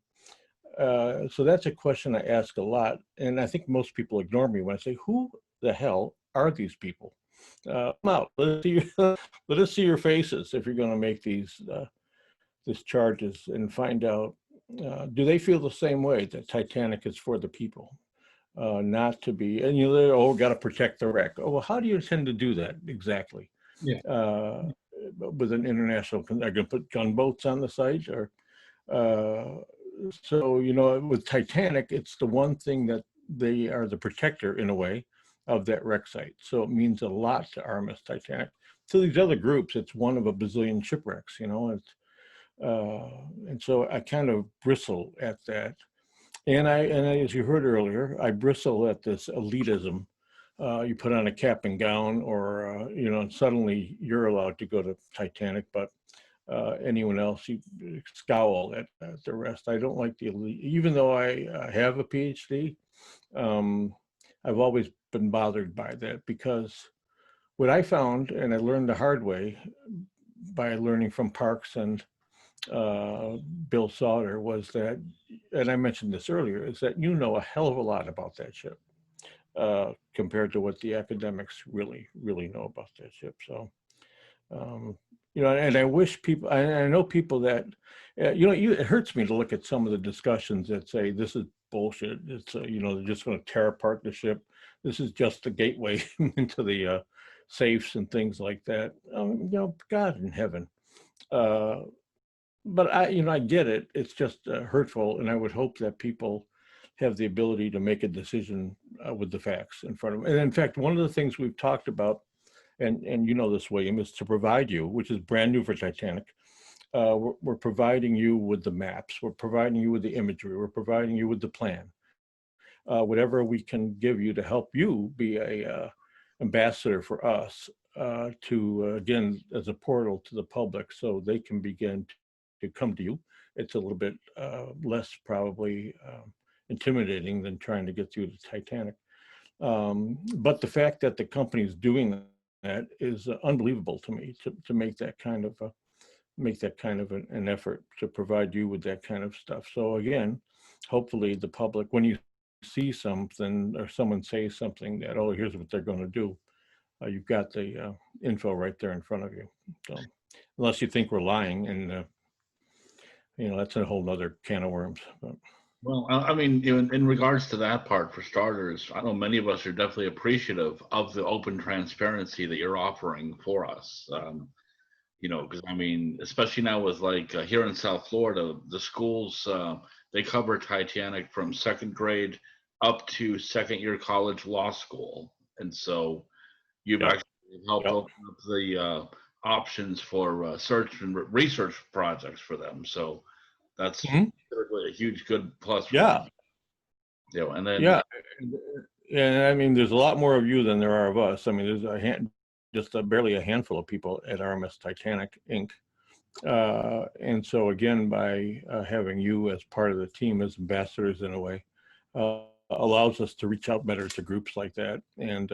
that's a question I ask a lot. And I think most people ignore me when I say, who the hell are these people? Come out, let us see your faces if you're going to make these charges and find out, do they feel the same way that Titanic is for the people? Not to be, and got to protect the wreck. Oh, well, how do you intend to do that exactly? Yeah. With an international, are going to put gunboats on the site, or so with Titanic, it's the one thing that they are the protector in a way of that wreck site. So it means a lot to R.M.S. Titanic. To these other groups, it's one of a bazillion shipwrecks. And so I kind of bristle at that. And as you heard earlier, I bristle at this elitism. You put on a cap and gown, or and suddenly you're allowed to go to Titanic, but anyone else, you scowl at the rest. I don't like the elite, even though I have a PhD. I've always been bothered by that, because what I found, and I learned the hard way by learning from Parks and Bill Sauter, was that, and I mentioned this earlier, is that a hell of a lot about that ship compared to what the academics really know about that ship. So, and I wish people, I know people that, it hurts me to look at some of the discussions that say this is bullshit. It's, they're just going to tear apart the ship. This is just the gateway into the safes and things like that. God in heaven. But I get it. It's just hurtful, and I would hope that people have the ability to make a decision with the facts in front of them. And in fact, one of the things we've talked about, and this, William, is to provide you, which is brand new for Titanic. We're providing you with the maps. We're providing you with the imagery. We're providing you with the plan. Whatever we can give you to help you be a ambassador for us to, again, as a portal to the public, so they can begin to come to you. It's a little bit less probably intimidating than trying to get through the Titanic. But the fact that the company is doing that is unbelievable to me, to make that kind of an effort to provide you with that kind of stuff. So again, hopefully the public, when you see something or someone says something that, oh, here's what they're going to do, you've got the info right there in front of you. So unless you think we're lying, and that's a whole other can of worms. But. Well, I mean, in regards to that part, for starters, I know many of us are definitely appreciative of the open transparency that you're offering for us. Because I mean, especially now with here in South Florida, the schools, they cover Titanic from second grade up to second year college law school. And so you've actually helped open up the options for search and research projects for them. So that's a huge good plus. For them. And then and I mean, there's a lot more of you than there are of us. I mean, there's barely a handful of people at R.M.S. Titanic Inc. And so again, by having you as part of the team as ambassadors in a way, allows us to reach out better to groups like that. And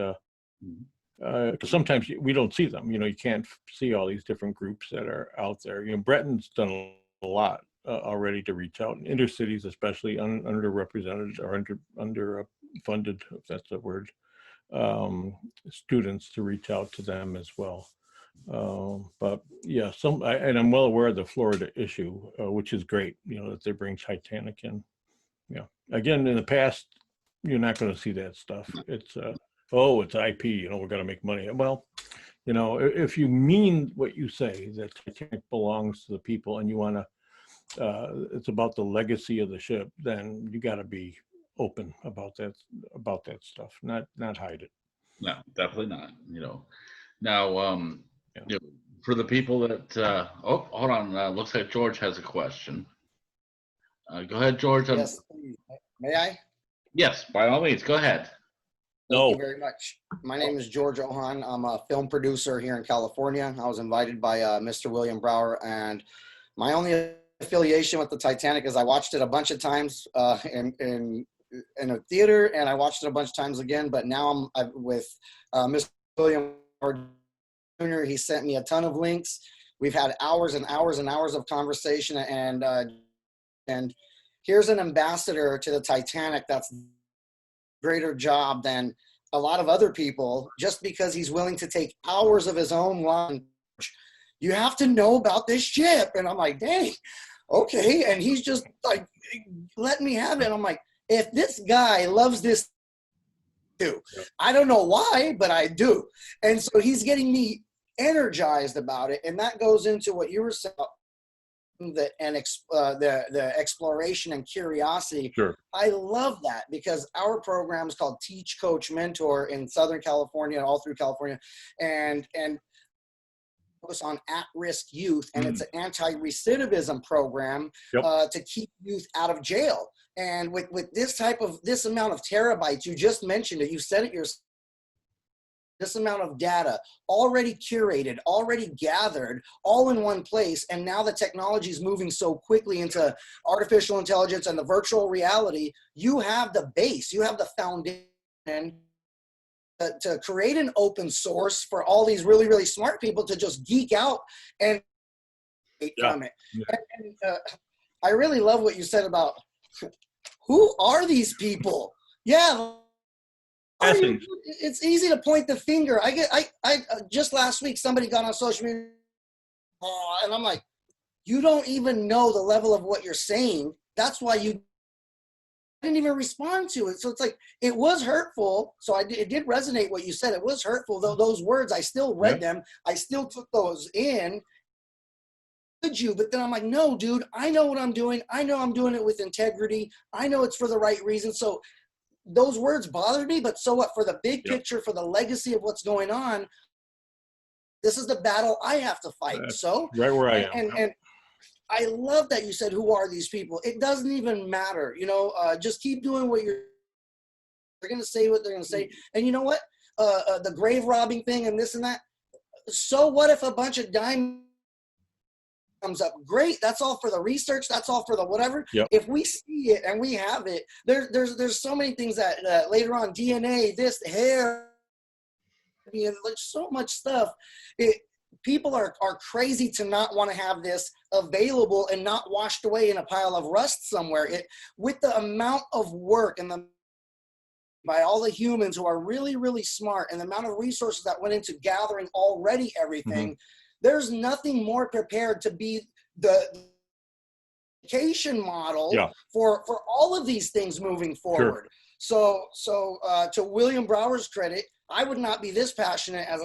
'cause sometimes we don't see them, you know, you can't see all these different groups that are out there. You know, Breton's done a lot already to reach out, in inner cities, especially underrepresented or underfunded, if that's a word, students, to reach out to them as well. But yeah, and I'm well aware of the Florida issue, which is great, you know, that they bring Titanic in. Yeah. Again, in the past, you're not going to see that stuff. It's oh, it's IP, you know, we're going to make money. Well, you know, if you mean what you say, that Titanic belongs to the people, and you want to, it's about the legacy of the ship, then you got to be open about that stuff, not hide it. No, definitely not. You know, now, Yeah. you know, for the people that, oh, hold on. Looks like George has a question. Go ahead, George. Yes, please. May I? Yes, by all means, go ahead. Thank you very much. My name is George Ohan. I'm a film producer here in California. I was invited by Mr. William Brower, and my only affiliation with the Titanic is I watched it a bunch of times in a theater, and I watched it a bunch of times again. But now I'm with Mr. William Brower Jr. He sent me a ton of links. We've had hours and hours and hours of conversation, and here's an ambassador to the Titanic that's greater job than a lot of other people, just because he's willing to take hours of his own life. You have to know about this ship. And I'm like, dang, okay. And he's just like, let me have it. And I'm like, if this guy loves this too, I don't know why, but I do. And so he's getting me energized about it. And that goes into what you were saying, the exploration and curiosity. Sure. I love that, because our program is called Teach, Coach, Mentor in Southern California, all through California, and focus on at-risk youth, and it's an anti-recidivism program to keep youth out of jail. And with this amount of terabytes, you just mentioned it, you said it yourself, this amount of data already curated, already gathered, all in one place. And now the technology is moving so quickly into artificial intelligence and the virtual reality. You have the base, you have the foundation to create an open source for all these really, really smart people to just geek out and from it. Yeah. And I really love what you said about who are these people? Yeah. It's easy to point the finger. I just last week, somebody got on social media, and I'm like, you don't even know the level of what you're saying. That's why you didn't even respond to it. So it's like, it was hurtful. So it did resonate what you said. It was hurtful, though. Those words, I still read them. I still took those in. But then I'm like, no, dude, I know what I'm doing. I know I'm doing it with integrity. I know it's for the right reason. So those words bothered me, but so what? For the big picture, for the legacy of what's going on, this is the battle I have to fight. So right where I am. And I love that you said, who are these people? It doesn't even matter. You know, just keep doing what they're going to say, what they're going to say. And you know what? The grave robbing thing and this and that. So what if a bunch of diamonds comes up? Great. That's all for the research. That's all for the whatever. If we see it and we have it, there's so many things that later on, DNA, this, hair, like so much stuff. People are crazy to not want to have this available and not washed away in a pile of rust somewhere. With the amount of work and by all the humans who are really, really smart, and the amount of resources that went into gathering already everything, there's nothing more prepared to be the education model for all of these things moving forward. So to William Brower's credit, I would not be this passionate as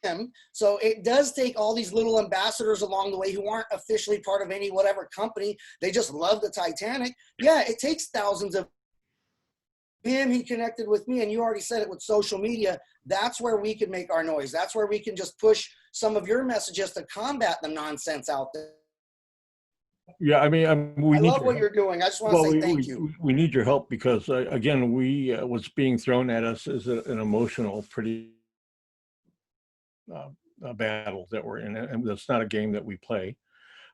him. So it does take all these little ambassadors along the way who aren't officially part of any whatever company. They just love the Titanic. Yeah, it takes thousands of him. He connected with me, and you already said it with social media. That's where we can make our noise. That's where we can just push some of your messages to combat the nonsense out there. Yeah, I mean, I love what you're doing. I just want to say thank you. We need your help because, again, what's being thrown at us is an emotional, pretty battle that we're in, and that's not a game that we play.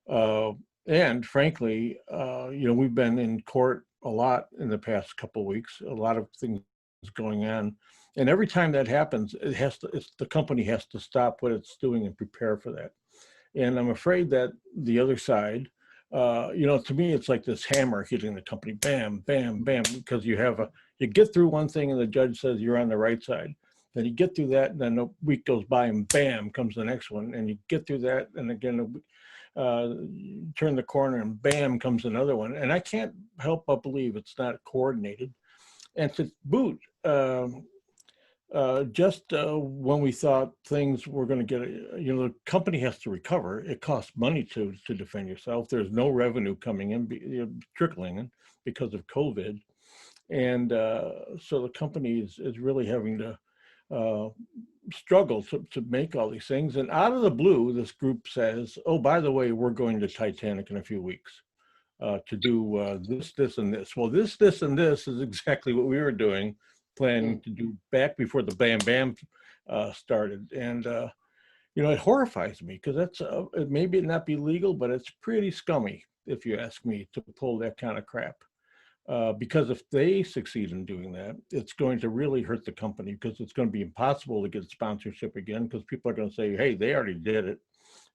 And frankly, we've been in court a lot in the past couple of weeks, a lot of things going on. And every time that happens, the company has to stop what it's doing and prepare for that. And I'm afraid that the other side, to me, it's like this hammer hitting the company, bam, bam, bam, because you get through one thing and the judge says you're on the right side. Then you get through that, and then a week goes by and bam, comes the next one. And you get through that, and again, turn the corner and bam, comes another one. And I can't help but believe it's not coordinated. And to boot, when we thought things were going to get, the company has to recover. It costs money to defend yourself. There's no revenue coming in, trickling in because of COVID. And so the company is really having to struggle to make all these things. And out of the blue, this group says, oh, by the way, we're going to Titanic in a few weeks to do this, and this. Well, this, and this is exactly what we were doing, planning to do back before the Bam Bam started. And, it horrifies me because that's, it maybe not be legal, but it's pretty scummy, if you ask me, to pull that kind of crap. Because if they succeed in doing that, it's going to really hurt the company because it's going to be impossible to get sponsorship again because people are going to say, hey, they already did it.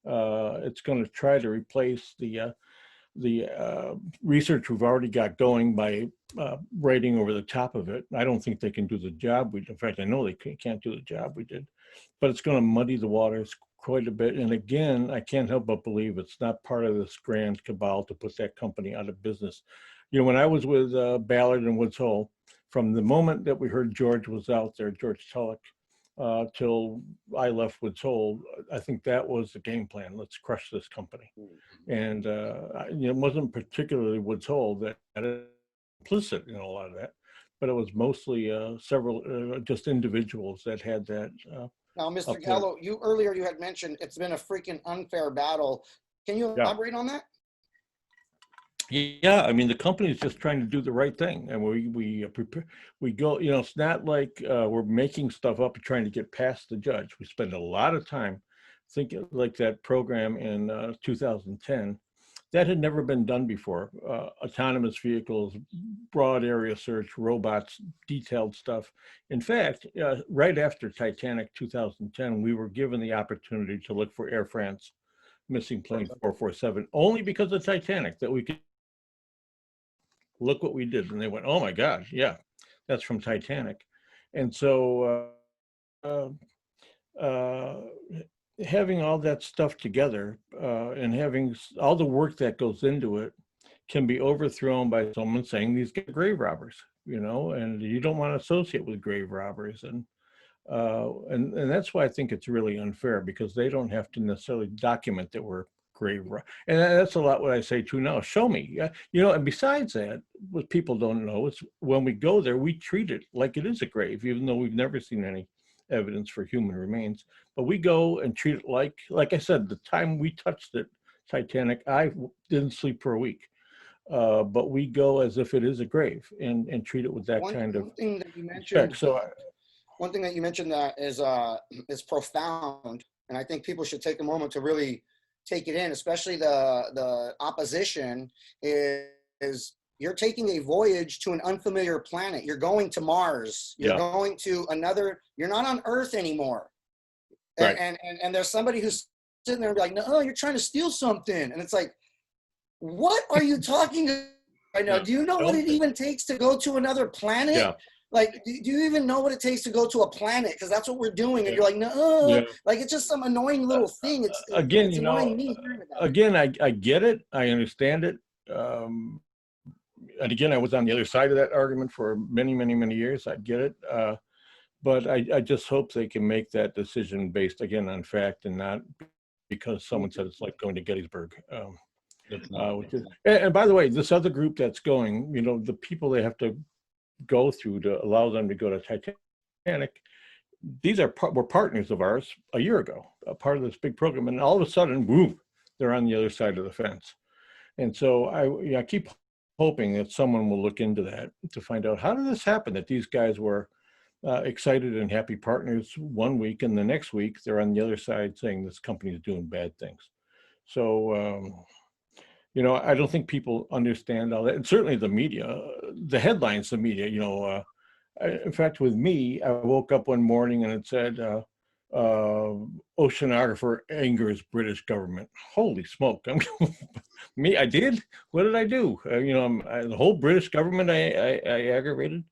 It's going to try to replace the research we've already got going by writing over the top of it. I don't think they can do the job we did. In fact, I know they can't do the job we did, but it's going to muddy the waters quite a bit. And again, I can't help but believe it's not part of this grand cabal to put that company out of business. When I was with Ballard and Woods Hole, from the moment that we heard George was out there, George Tulloch, till I left Woods Hole, I think that was the game plan. Let's crush this company. And it wasn't particularly Woods Hole that had implicit in a lot of that, but it was mostly several just individuals that had that. Now, Mr. Gallo, you had mentioned it's been a freaking unfair battle. Can you elaborate on that? Yeah, I mean, the company is just trying to do the right thing, and we prepare. We go, it's not like we're making stuff up and trying to get past the judge. We spend a lot of time thinking, like that program in 2010, that had never been done before. Autonomous vehicles, broad area search, robots, detailed stuff. In fact, right after Titanic 2010, we were given the opportunity to look for Air France missing plane 447, only because of Titanic, that we could look what we did. And they went, oh my God, yeah, that's from Titanic. And so having all that stuff together and having all the work that goes into it can be overthrown by someone saying these are grave robbers, and you don't want to associate with grave robbers. And that's why I think it's really unfair, because they don't have to necessarily document that we're grave robbers. And that's a lot what I say too now. Show me, and besides that, what people don't know is when we go there, we treat it like it is a grave, even though we've never seen any evidence for human remains. But we go and treat it like I said, the time we touched it, Titanic, I didn't sleep for a week. But we go as if it is a grave and treat it with that kind of thing that you mentioned. respect. So one thing that you mentioned that is profound, and I think people should take a moment to really take it in, especially the opposition, is you're taking a voyage to an unfamiliar planet. You're going to Mars. You're going to you're not on Earth anymore. Right. And there's somebody who's sitting there and be like, no, you're trying to steal something. And it's like, what are you talking about right now? Do you know what it even takes to go to another planet? Yeah. Like, do you even know what it takes to go to a planet? Because that's what we're doing. And you're like, no, like, it's just some annoying little thing. It's annoying me hearing about it. Again, I get it. I understand it. And again, I was on the other side of that argument for many, many, many years. I get it. But I just hope they can make that decision based, again, on fact and not because someone said it's like going to Gettysburg. And by the way, this other group that's going, the people they have to go through to allow them to go to Titanic, these were partners of ours a year ago, a part of this big program, and all of a sudden, boom, they're on the other side of the fence. And so I keep hoping that someone will look into that to find out how did this happen, that these guys were excited and happy partners one week, and the next week they're on the other side saying this company is doing bad things. So, I don't think people understand all that. And certainly the media, the headlines, the media, in fact, with me, I woke up one morning and it said, oceanographer angers British government. Holy smoke. Me, I did? What did I do? The whole British government I aggravated.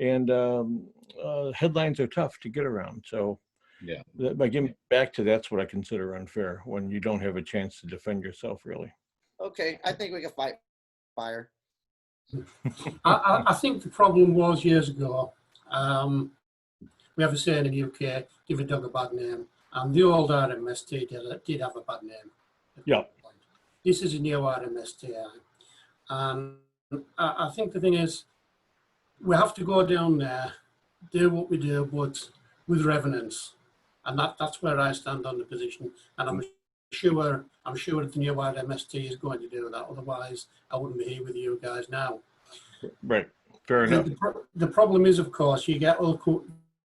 And headlines are tough to get around. So Yeah. by getting back to that's what I consider unfair, when you don't have a chance to defend yourself, really. Okay, I think we can fight fire. I think the problem was years ago. We have a saying in the UK, give a dog a bad name. And the old R.M.S. did have a bad name. Yeah. This is a new R.M.S. And I think the thing is, we have to go down there, do what we do, but with reverence. And that's where I stand on the position. And I'm sure that the new RMST is going to do that. Otherwise, I wouldn't be here with you guys now. Right. Fair enough. The problem is, of course, you get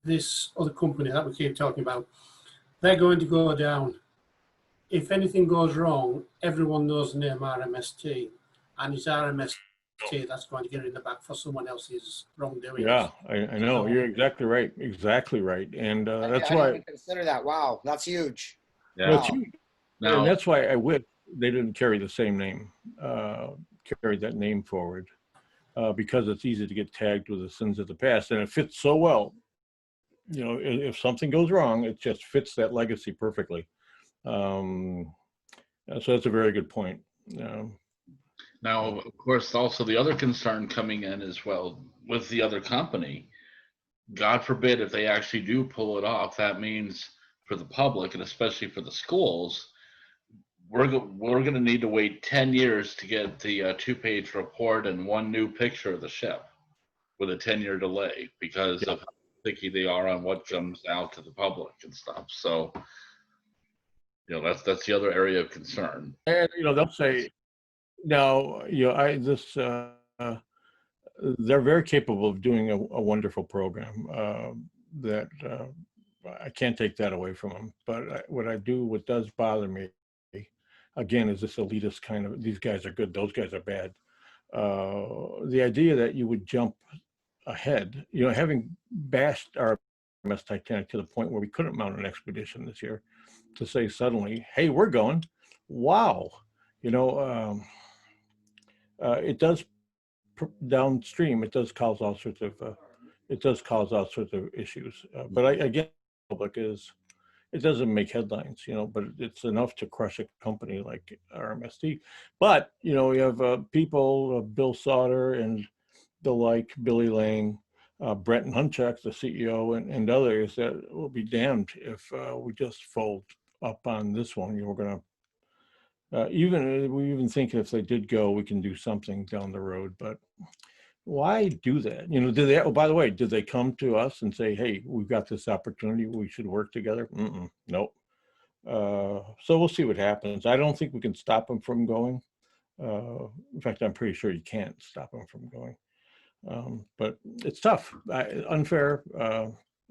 this other company that we keep talking about. They're going to go down. If anything goes wrong, everyone knows the name RMST, and it's RMST that's going to get in the back for someone else's wrongdoing. Yeah, I know. You're exactly right. Exactly right. And that's I why. didn't even consider that. Wow, that's huge. Yeah. Well, and that's why I wish they didn't carry the same name, carry that name forward, because it's easy to get tagged with the sins of the past, and it fits so well. If something goes wrong, it just fits that legacy perfectly. So that's a very good point. Now, of course, also the other concern coming in as well with the other company, God forbid if they actually do pull it off, that means for the public and especially for the schools, we're going to need to wait 10 years to get the 2-page report and one new picture of the ship with a 10-year delay because of how picky they are on what comes out to the public and stuff. So, that's the other area of concern. And they'll say, now, they're very capable of doing a wonderful program. That I can't take that away from them. But what does bother me, again, is this elitist kind of, these guys are good, those guys are bad. The idea that you would jump ahead, having bashed our R.M.S. Titanic to the point where we couldn't mount an expedition this year, to say suddenly, hey, we're going, wow, it does downstream. It does cause all sorts of issues. But again, public it doesn't make headlines, but it's enough to crush a company like RMST. But we have people, Bill Sauter and the like, Billy Lang, Brenton Hunchak, the CEO, and others that will be damned if we just fold up on this one. We're going to we even think if they did go, we can do something down the road. But why do that? Did they? Oh, by the way, did they come to us and say, "Hey, we've got this opportunity. We should work together"? Nope. So we'll see what happens. I don't think we can stop them from going. In fact, I'm pretty sure you can't stop them from going. But it's tough, unfair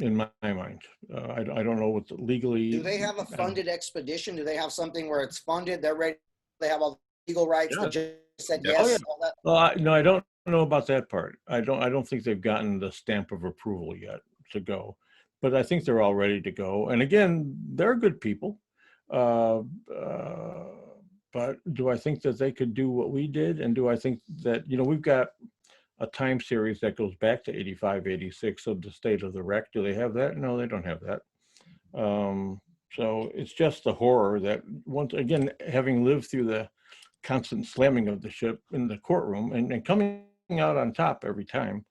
in my mind. I don't know what legally. Do they have a funded expedition? Do they have something where it's funded? They're ready. They have all the legal rights. Yeah. They just said yes. Oh, yeah. All that? Well, no, I don't know about that part. I don't think they've gotten the stamp of approval yet to go, but I think they're all ready to go. And again, they're good people. But do I think that they could do what we did? And do I think that, we've got a time series that goes back to 85, 86 of the state of the wreck. Do they have that? No, they don't have that. So it's just the horror that, once again, having lived through the constant slamming of the ship in the courtroom and coming out on top every time,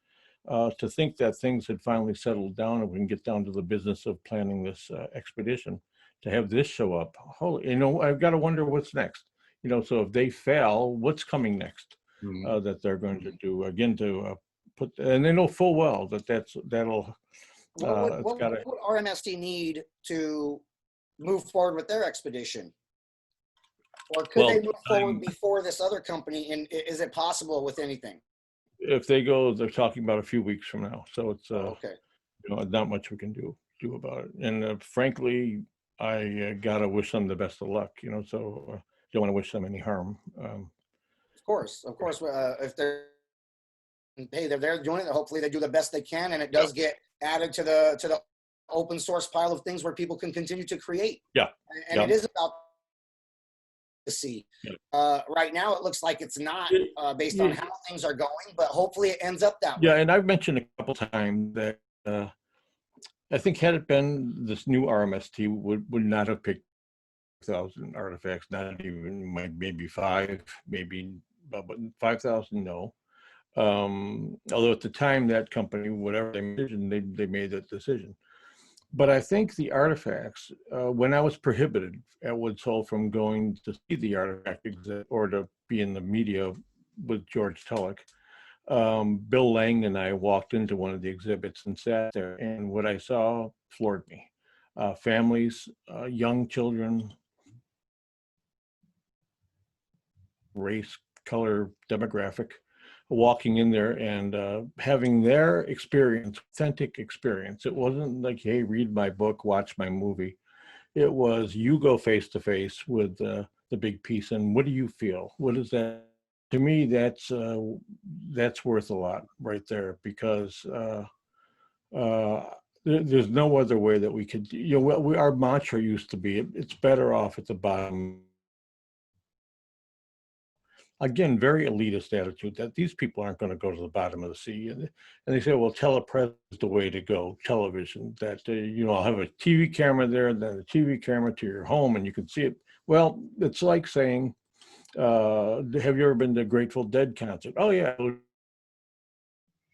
to think that things had finally settled down and we can get down to the business of planning this expedition, to have this show up. Holy, I've got to wonder what's next. So if they fail, what's coming next? That they're going to do again to put, and they know full well that'll. What would RMST need to move forward with their expedition? Or could they move forward before this other company? And is it possible with anything? If they go, they're talking about a few weeks from now. So it's okay. not much we can do about it. And frankly, I gotta wish them the best of luck. So don't want to wish them any harm. Of course. If they're hey, they're doing it. Hopefully, they do the best they can, and it does get added to the open source pile of things where people can continue to create. Yeah, and it is about to see. Right now, it looks like it's not based on how things are going, but hopefully, it ends up that way. Yeah, and I've mentioned a couple times that I think had it been this new R.M.S. team would not have picked 1,000 artifacts, not even maybe 5, maybe but 5,000. No. Although at the time that company, whatever they made, they made that decision. But I think the artifacts, when I was prohibited at Woods Hole from going to see the artifact exhibit or to be in the media with George Tulloch, Bill Lang and I walked into one of the exhibits and sat there, and what I saw floored me. Families, young children, race, color, demographic, walking in there and having their experience, authentic experience. It wasn't like, hey, read my book, watch my movie. It was, you go face to face with the big piece, and what do you feel? What is that? To me, that's worth a lot right there, because there's no other way that we could, our mantra used to be, it's better off at the bottom. Again, very elitist attitude that these people aren't going to go to the bottom of the sea. And they say, well, telepress is the way to go, television, that, I'll have a TV camera there, then a TV camera to your home, and you can see it. Well, it's like saying, have you ever been to a Grateful Dead concert? Oh, yeah.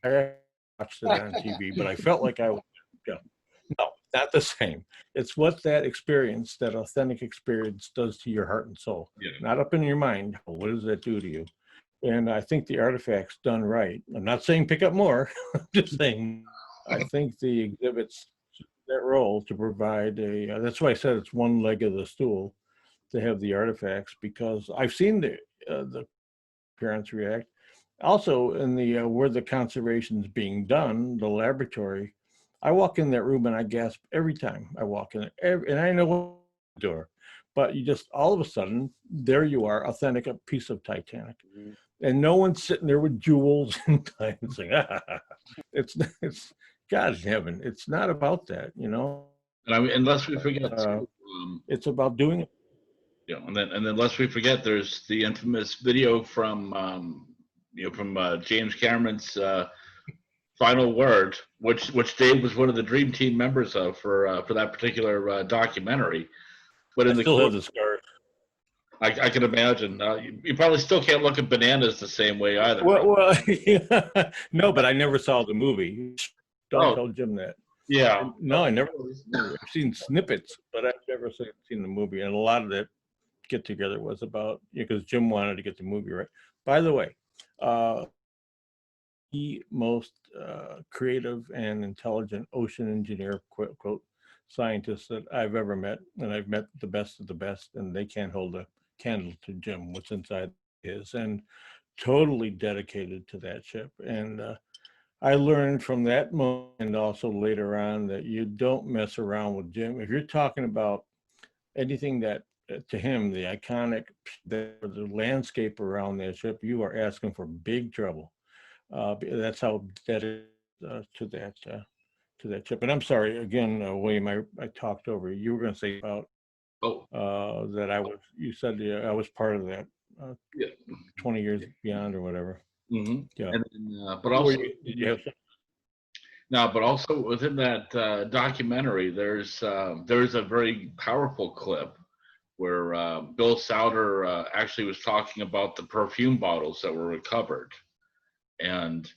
I watched it on TV, but I felt like I was, no, not the same. It's what that experience, that authentic experience, does to your heart and soul. Yeah. Not up in your mind. What does that do to you? And I think the artifacts done right. I'm not saying pick up more. I'm just saying I think the exhibits that role to provide that's why I said it's one leg of the stool to have the artifacts, because I've seen the parents react. Also, in the where the conservation's being done, the laboratory, I walk in that room and I gasp every time I walk in there, and I know the door, but you just all of a sudden there you are, authentic, a piece of Titanic, and no one's sitting there with jewels and diamonds saying, it's God's heaven. It's not about that, And I mean, unless we forget, it's about doing it. And then lest we forget, there's the infamous video from James Cameron's Final Word, which Dave was one of the dream team members of for that particular documentary. But in I still have the scars. I can imagine. You probably still can't look at bananas the same way either. Well, yeah. No, but I never saw the movie. Don't tell Jim that. Yeah. No, I never. I've seen snippets, but I've never seen the movie. And a lot of that get together was about, because Jim wanted to get the movie right. By the way, the most creative and intelligent ocean engineer, quote, scientist that I've ever met, and I've met the best of the best, and they can't hold a candle to Jim, what's inside his, and totally dedicated to that ship. And I learned from that moment, and also later on, that you don't mess around with Jim. If you're talking about anything that, to him, the iconic, the landscape around that ship, you are asking for big trouble. That's how dedicated to that ship. And I'm sorry again, William, I talked over you. You were going to say about that I was. You said I was part of that. 20 years beyond or whatever. Mm-hmm. Yeah. And then, but also, did you have something? No, but also within that documentary, there's a very powerful clip where Bill Souter actually was talking about the perfume bottles that were recovered. And,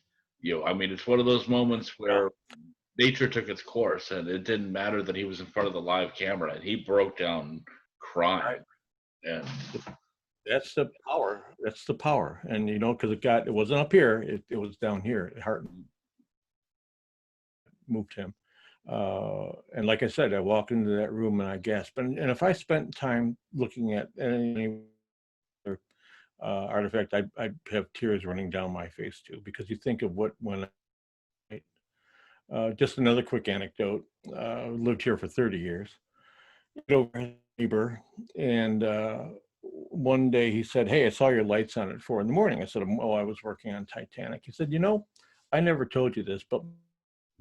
I mean, it's one of those moments where nature took its course, and it didn't matter that he was in front of the live camera, and he broke down crying. And that's the power. That's the power. And, because it wasn't up here, it was down here. Heart moved him. And like I said, I walked into that room and I gasped. And if I spent time looking at any artifact, I'd have tears running down my face too, because you think of what when Just another quick anecdote. Lived here for 30 years. Over his neighbor, and one day he said, "Hey, I saw your lights on at 4 a.m. I said, "Oh, I was working on Titanic." He said, "You know, I never told you this, but I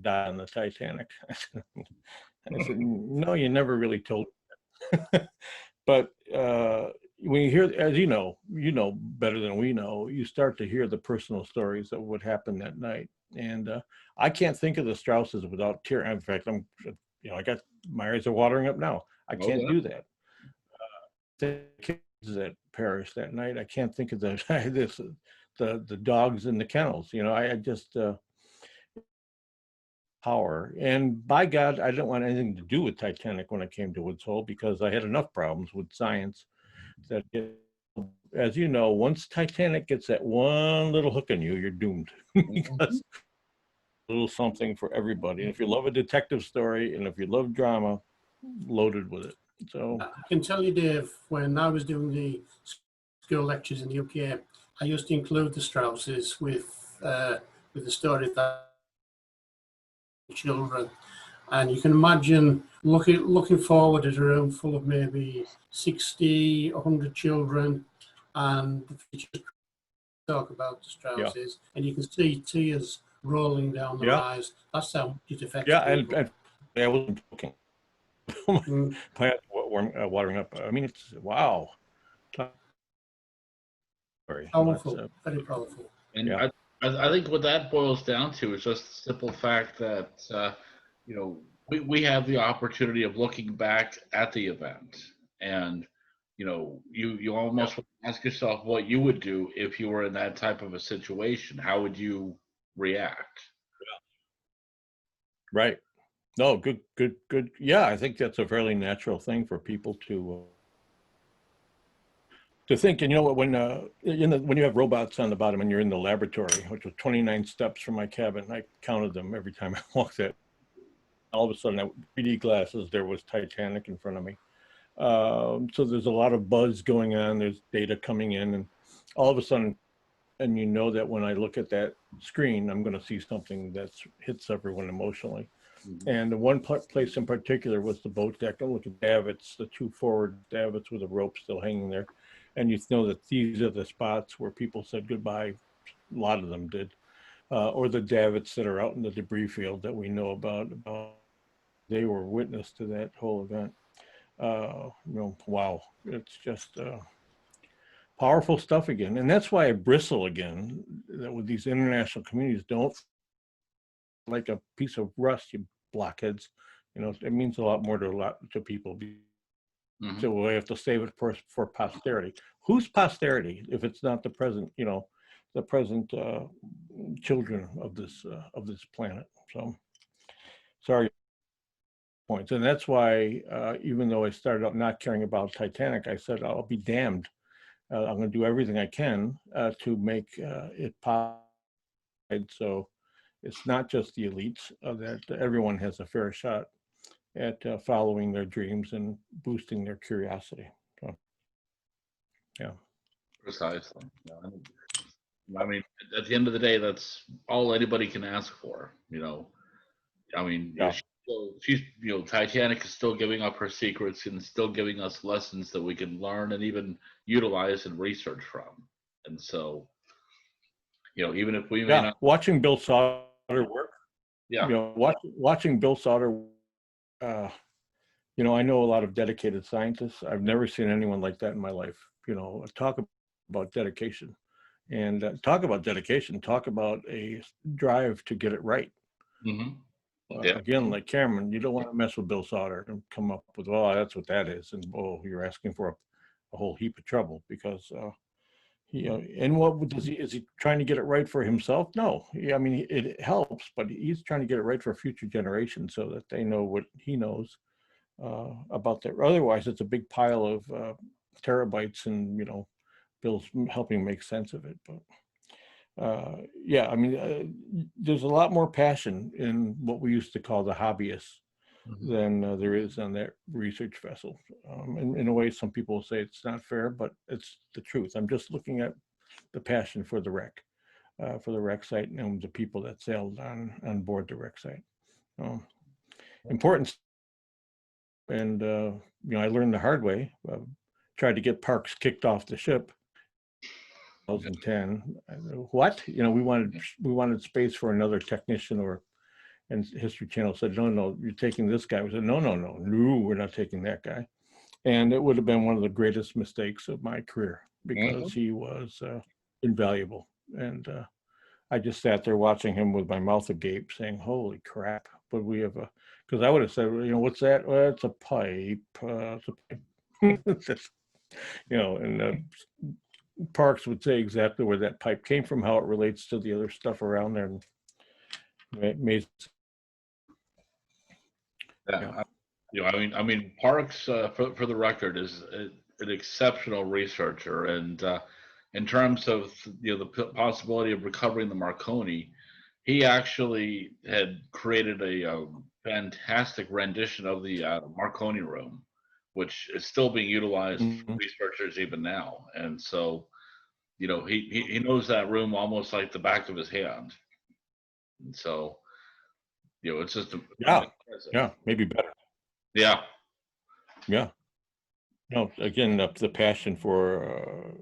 died on the Titanic." I said, "No, you never really told me." But when you hear, as you know better than we know, you start to hear the personal stories of what happened that night. And I can't think of the Strausses without tears. In fact, I got my eyes are watering up now. I Oh, can't yeah. do that. The kids that perished that night, I can't think of the dogs in the kennels. I just power. And by God, I didn't want anything to do with Titanic when I came to Woods Hole because I had enough problems with science that, as you know, once Titanic gets that one little hook in you, you're doomed because a little something for everybody. And if you love a detective story and if you love drama, loaded with it. So I can tell you, Dave, when I was doing the school lectures in the UK, I used to include the Strausses with the story that children. And you can imagine looking forward at a room full of maybe 60, 100 children, and the teachers talk about the yeah, Strausses, and you can see tears rolling down their yeah, eyes. That's how much it affects yeah. people. And I wasn't joking. Mm, My eyes watering up. I mean, it's wow. Sorry, that's Powerful, very powerful. And yeah, I think what that boils down to is just the simple fact that we have the opportunity of looking back at the event, and you yeah, almost ask yourself what you would do if you were in that type of a situation. How would you react? right. No, good, good, good. Yeah, I think that's a fairly natural thing for people to think. And you know what? When you have robots on the bottom and you're in the laboratory, which was 29 steps from my cabin, I counted them every time I walked it. All of a sudden, 3D glasses, there was Titanic in front of me. So there's a lot of buzz going on. There's data coming in, and all of a sudden, and you know that when I look at that screen, I'm going to see something that hits everyone emotionally. Mhm. And the one place in particular was the boat deck. I look at davits, the two forward davits with a rope still hanging there. And you know that these are the spots where people said goodbye. A lot of them did. Or the davits that are out in the debris field that we know about. They were witness to that whole event. Wow. It's just powerful stuff again. And that's why I bristle again that with these international communities don't like a piece of rust, you blockheads. It means a lot more to people. Mhm. So we have to save it for posterity. Who's posterity if it's not the present? The present children of this planet. So sorry points, and that's why even though I started out not caring about Titanic, I said I'll be damned. I'm going to do everything I can to make it possible. So it's not just the elites, that everyone has a fair shot at following their dreams and boosting their curiosity. So, yeah. Precisely. I mean, at the end of the day, that's all anybody can ask for. I mean, Yeah. she's Titanic is still giving up her secrets and still giving us lessons that we can learn and even utilize and research from. And so, even if we may Yeah. not, Watching Bill Sauter work, yeah, watching Bill Sauter, uh, I know a lot of dedicated scientists. I've never seen anyone like that in my life. Talk about dedication and talk about dedication, talk about a drive to get it right. hmm yeah, Again, like Cameron, you don't want to mess with Bill Sauter and come up with, well, that's what that is. And, oh, you're asking for a whole heap of trouble because and what does he, is he trying to get it right for himself? No. I mean, it helps, but he's trying to get it right for future generations so that they know what he knows about that. Otherwise, it's a big pile of terabytes and, Bill's helping make sense of it. But yeah, I mean, there's a lot more passion in what we used to call the hobbyists hmm than there is on that research vessel. In a way, some people say it's not fair, but it's the truth. I'm just looking at the passion for the wreck site and the people that sailed on board the wreck site. Importance. And, I learned the hard way. Tried to get Parks kicked off the ship. 2010. What? We wanted space for another technician, and History Channel said, no, you're taking this guy. We said, no, we're not taking that guy. And it would have been one of the greatest mistakes of my career because he was invaluable. And I just sat there watching him with my mouth agape saying, holy crap. But we have because I would have said, what's that? Well, it's a pipe. It's a pipe. And Parks would say exactly where that pipe came from, how it relates to the other stuff around there. And it made. Yeah. I mean, Parks, for the record, is an exceptional researcher, and in terms of the possibility of recovering the Marconi, he actually had created a fantastic rendition of the Marconi room, which is still being utilized for researchers even now. And so, he knows that room almost like the back of his hand. And so, it's just maybe better. Yeah. Again, the passion for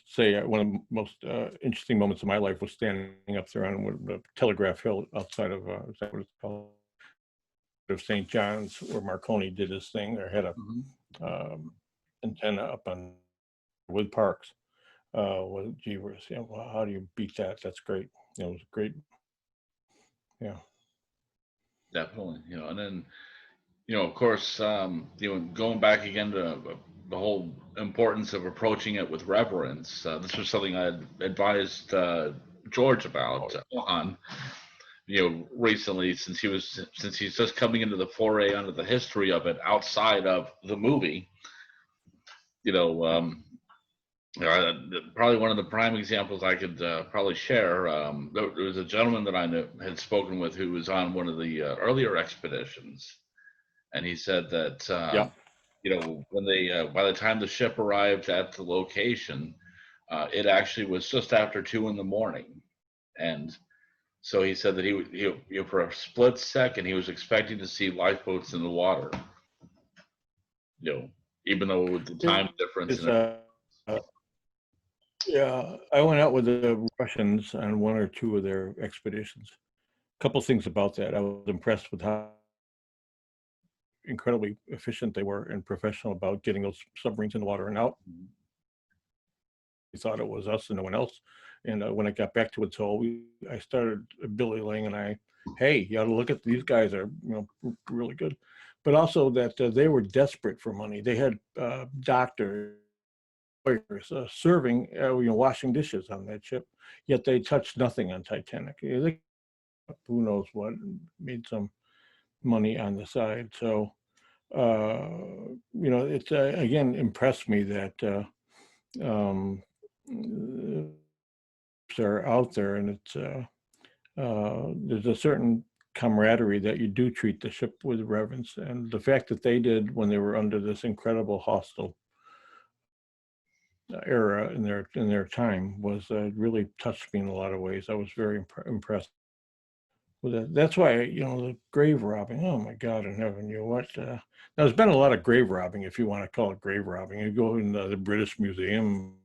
say one of the most interesting moments of my life was standing up there on the Telegraph Hill outside of is that what it's called, of St. John's, where Marconi did his thing. Or had a antenna up on with Parks. Well, gee whiz, well, how do you beat that? That's great. It was great. Yeah. Definitely, and then, of course, going back again to the whole importance of approaching it with reverence. This was something I had advised George about, Ohan, recently, since he's just coming into the foray onto the history of it outside of the movie. Probably one of the prime examples I could probably share. There was a gentleman that I had spoken with who was on one of the earlier expeditions, and he said that when they by the time the ship arrived at the location, it actually was just after 2 a.m, and so he said that he for a split second he was expecting to see lifeboats in the water, even though with the time difference. I went out with the Russians on 1 or 2 of their expeditions. A couple things about that. I was impressed with how incredibly efficient they were and professional about getting those submarines in the water and out. We thought it was us and no one else. And when I got back to Atoll, I started Billy Lang and hey, you ought to look at these guys are really good. But also that they were desperate for money. They had doctors, serving, washing dishes on that ship, yet they touched nothing on Titanic. They, who knows what, made some money on the side. So, it's again impressed me that are out there, and it's there's a certain camaraderie that you do treat the ship with reverence, and the fact that they did when they were under this incredible hostile era in their time was really touched me in a lot of ways. I was very impressed with that. That's why the grave robbing. Oh my God in heaven! Now there's been a lot of grave robbing, if you want to call it grave robbing. You go in the British Museum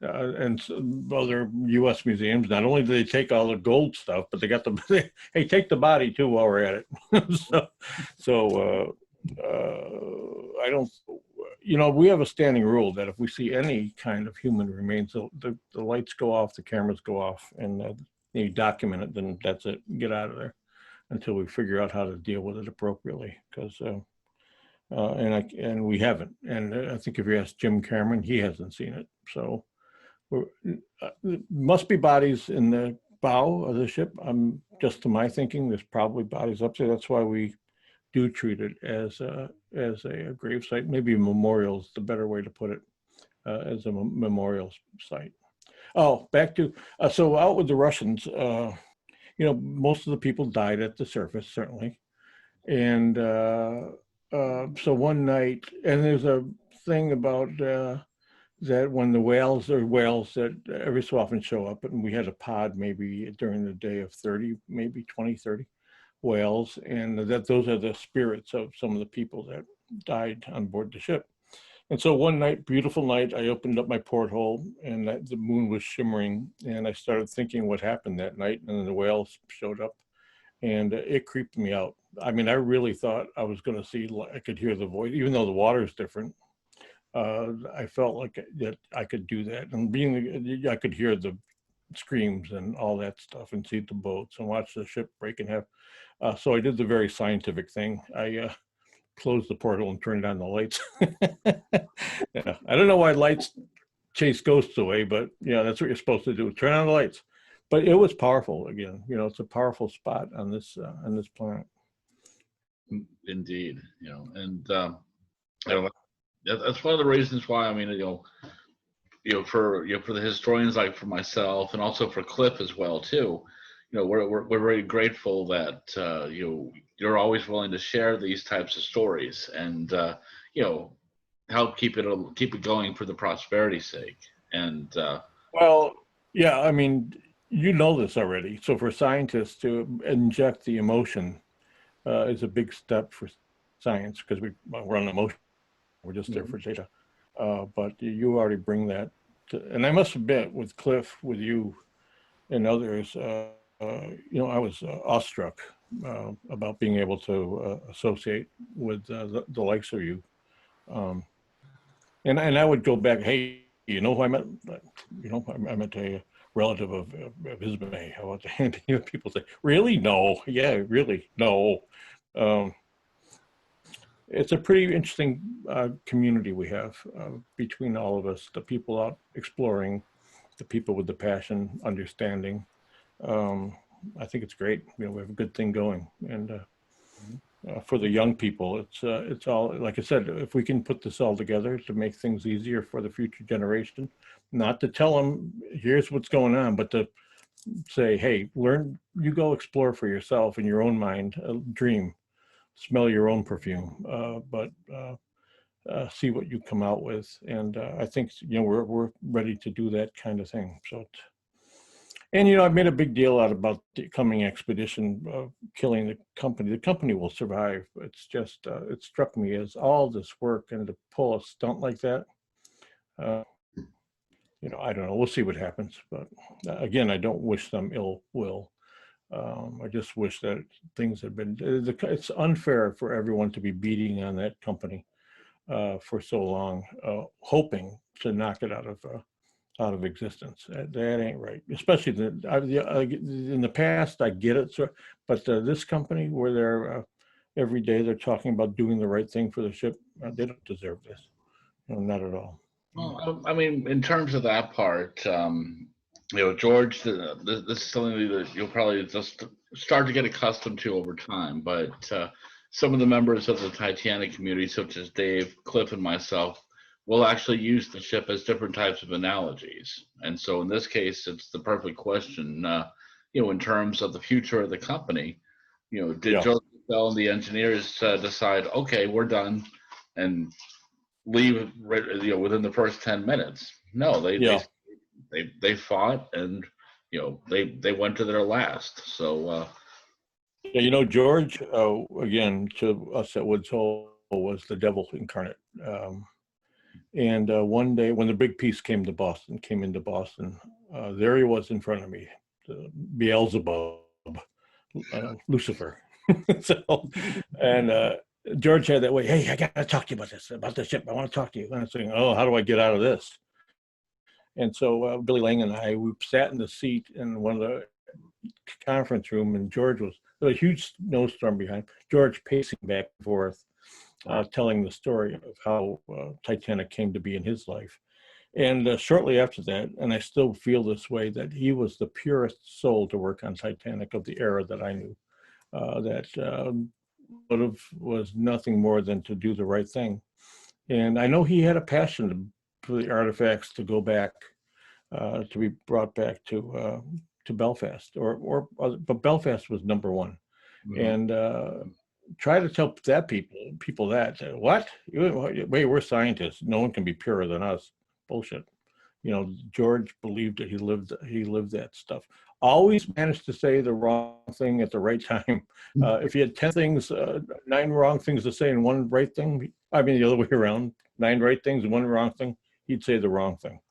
and other U.S. museums. Not only do they take all the gold stuff, but they got hey, take the body too while we're at it. so I don't. We have a standing rule that if we see any kind of human remains, the lights go off, the cameras go off, and you document it, then that's it. Get out of there until we figure out how to deal with it appropriately. Because and we haven't. And I think if you ask Jim Cameron, he hasn't seen it. So there must be bodies in the bow of the ship. Just to my thinking, there's probably bodies up there. That's why we do treat it as a grave site. Maybe memorial is the better way to put it, as a memorial site. Oh, back to so out with the Russians. Most of the people died at the surface, certainly, and so one night, and there's a thing about that when the whales, there are whales that every so often show up, and we had a pod maybe during the day of 30, maybe 20, 30 whales, and that those are the spirits of some of the people that died on board the ship. And so one night, beautiful night, I opened up my porthole, and the moon was shimmering, and I started thinking what happened that night, and then the whales showed up, and it creeped me out. I mean, I really thought I was going to see, I could hear the voice, even though the water is different. I felt like that I could do that, and I could hear the screams and all that stuff, and see the boats and watch the ship break in half. So I did the very scientific thing. I closed the portal and turned on the lights. Yeah. I don't know why lights chase ghosts away, but yeah, that's what you're supposed to do. Turn on the lights. But it was powerful again. You know, it's a powerful spot on this planet. Indeed, and you know, that's one of the reasons why. I mean, for the historians like for myself, and also for Cliff as well too. We're very grateful that you're always willing to share these types of stories, and help keep it going for the prosperity's sake. And well, yeah, I mean, you know this already. So for scientists to inject the emotion is a big step for science, because we're on emotion. We're just there for data. But you already bring that and I must admit, with Cliff, with you and others, I was awestruck about being able to associate with the likes of you. And I would go back, hey, you know who I met? I met a relative of Ismay. How about that? People say, really? No. Yeah, really? No. It's a pretty interesting community we have between all of us, the people out exploring, the people with the passion, understanding. I think it's great. We have a good thing going. And for the young people, it's all, like I said, if we can put this all together to make things easier for the future generation, not to tell them, here's what's going on, but to say, hey, you go explore for yourself in your own mind, dream, smell your own perfume, but see what you come out with. And I think, we're ready to do that kind of thing. So, and, I've made a big deal out about the coming expedition killing the company. The company will survive. It's just, it struck me as all this work and to pull a stunt like that. I don't know. We'll see what happens. But again, I don't wish them ill will. I just wish that things had been, it's unfair for everyone to be beating on that company for so long, hoping to knock it out of existence. That ain't right. Especially in the past, I get it, but this company, where they're every day they're talking about doing the right thing for the ship, they don't deserve this. Not at all. Well, I mean, in terms of that part, George, this is something that you'll probably just start to get accustomed to over time. But some of the members of the Titanic community, such as Dave, Cliff, and myself, will actually use the ship as different types of analogies. And so in this case, it's the perfect question, in terms of the future of the company. Did Joseph Bell and the engineers decide, okay, we're done, and leave within the first 10 minutes? No, they fought, and they went to their last. So George, again, to us at Woods Hole, was the devil incarnate. And one day when the big piece came into Boston, there he was in front of me, Beelzebub, Lucifer. And George had that way, hey, I got to talk to you about the ship. I want to talk to you. And I'm saying, oh, how do I get out of this? And so Billy Lang and I, we sat in the seat in one of the conference room, and there was a huge snowstorm behind. George pacing back and forth, telling the story of how Titanic came to be in his life. And shortly after that, and I still feel this way, that he was the purest soul to work on Titanic of the era that I knew, that was nothing more than to do the right thing. And I know he had a passion for the artifacts to go back, to be brought back to Belfast, but Belfast was number one. Mm-hmm. And try to tell people that what? Wait, we're scientists. No one can be purer than us. bullshit. You know, George believed it. He lived that stuff. Always managed to say the wrong thing at the right time. If he had 10 things, 9 wrong things to say and 1 right thing, I mean the other way around, 9 right things and 1 wrong thing, he'd say the wrong thing.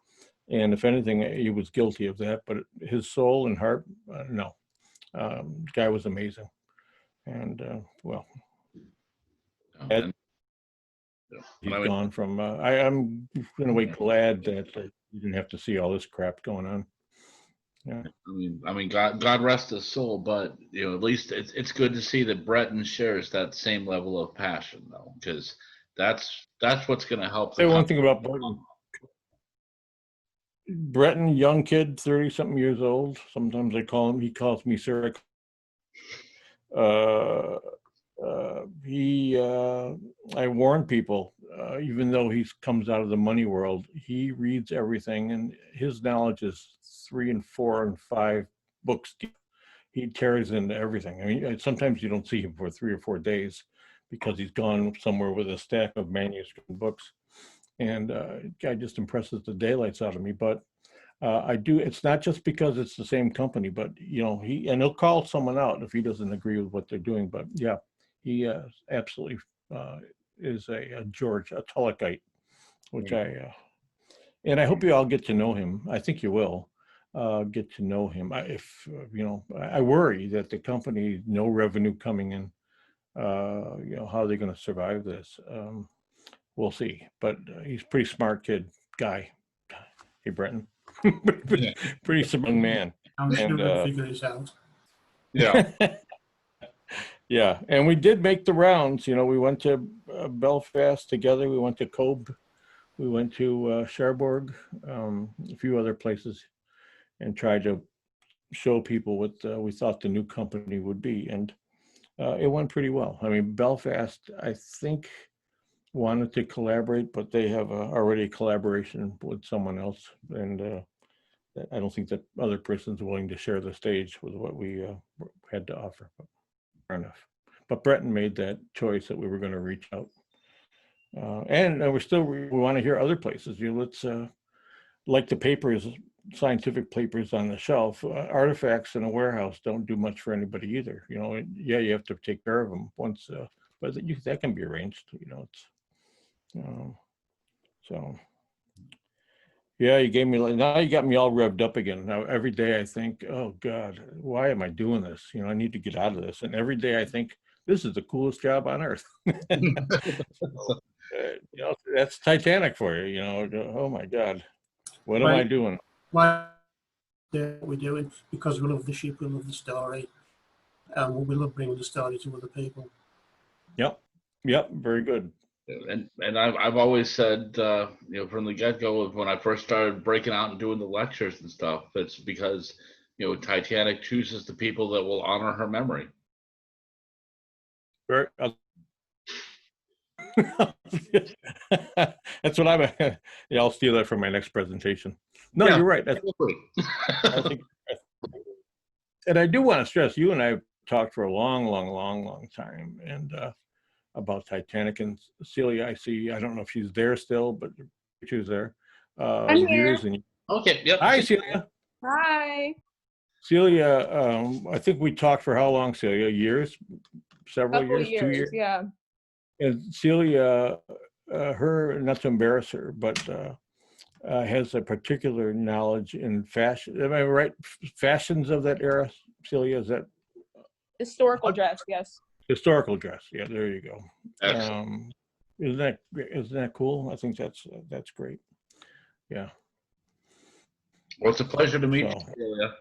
And if anything, he was guilty of that. But his soul and heart, no. The guy was amazing. And well, And, he's I mean, gone from. I'm in a way glad that you didn't have to see all this crap going on. Yeah. God rest his soul, but at least it's good to see that Breton shares that same level of passion, though, because that's what's going to help. Say one thing about Breton. Breton, young kid, 30-something years old. Sometimes I call him. He calls me sir. I warn people, even though he comes out of the money world, he reads everything, and his knowledge is 3 and 4 and 5 books deep. He tears into everything. I mean, sometimes you don't see him for 3 or 4 days because he's gone somewhere with a stack of manuscript books, and guy just impresses the daylights out of me. But I do. It's not just because it's the same company, but he'll call someone out if he doesn't agree with what they're doing. But yeah, he absolutely is a George, a Tullochite, which and I hope you all get to know him. I think you will get to know him. I worry that the company, no revenue coming in, how are they going to survive this? We'll see. But he's a pretty smart guy. Hey, Breton. Pretty smart man. I'm sure we'll figure this out. Yeah. Yeah, and we did make the rounds. We went to Belfast together. We went to Cobh. We went to Cherbourg, a few other places, and tried to show people what we thought the new company would be. And it went pretty well. I mean, Belfast, I think, wanted to collaborate, but they have already a collaboration with someone else. And I don't think that other person's willing to share the stage with what we had to offer. But fair enough. But Breton made that choice that we were going to reach out. And we want to hear other places. Let's like the papers, scientific papers on the shelf, artifacts in a warehouse don't do much for anybody either. You have to take care of them once, but that can be arranged. So yeah, you got me all revved up again. Now every day I think, oh God, why am I doing this? I need to get out of this. And every day I think, this is the coolest job on earth. That's Titanic for you. Oh my God, what am I doing? Why we're doing? Because we love the ship, we love the story, and we love bringing the story to other people. Yep, very good. And I've always said, from the get-go, when I first started breaking out and doing the lectures and stuff, it's because Titanic chooses the people that will honor her memory. That's what I'll steal that for my next presentation. No, yeah, you're right. I think, and I do want to stress, you and I have talked for a long time, and about Titanic. And Celia, I don't know if she's there still, but she was there. I'm here. Okay. Yep. Hi, Celia. Hi. Celia, I think we talked for how long, Celia? Years? Several years? 2 years? Yeah. And Celia, not to embarrass her, but has a particular knowledge in fashion. Am I right? Fashions of that era, Celia, is that? Historical dress, yes. Historical dress. Yeah, there you go. Excellent. Isn't that cool? I think that's great. Yeah. Well, it's a pleasure to meet you, Celia.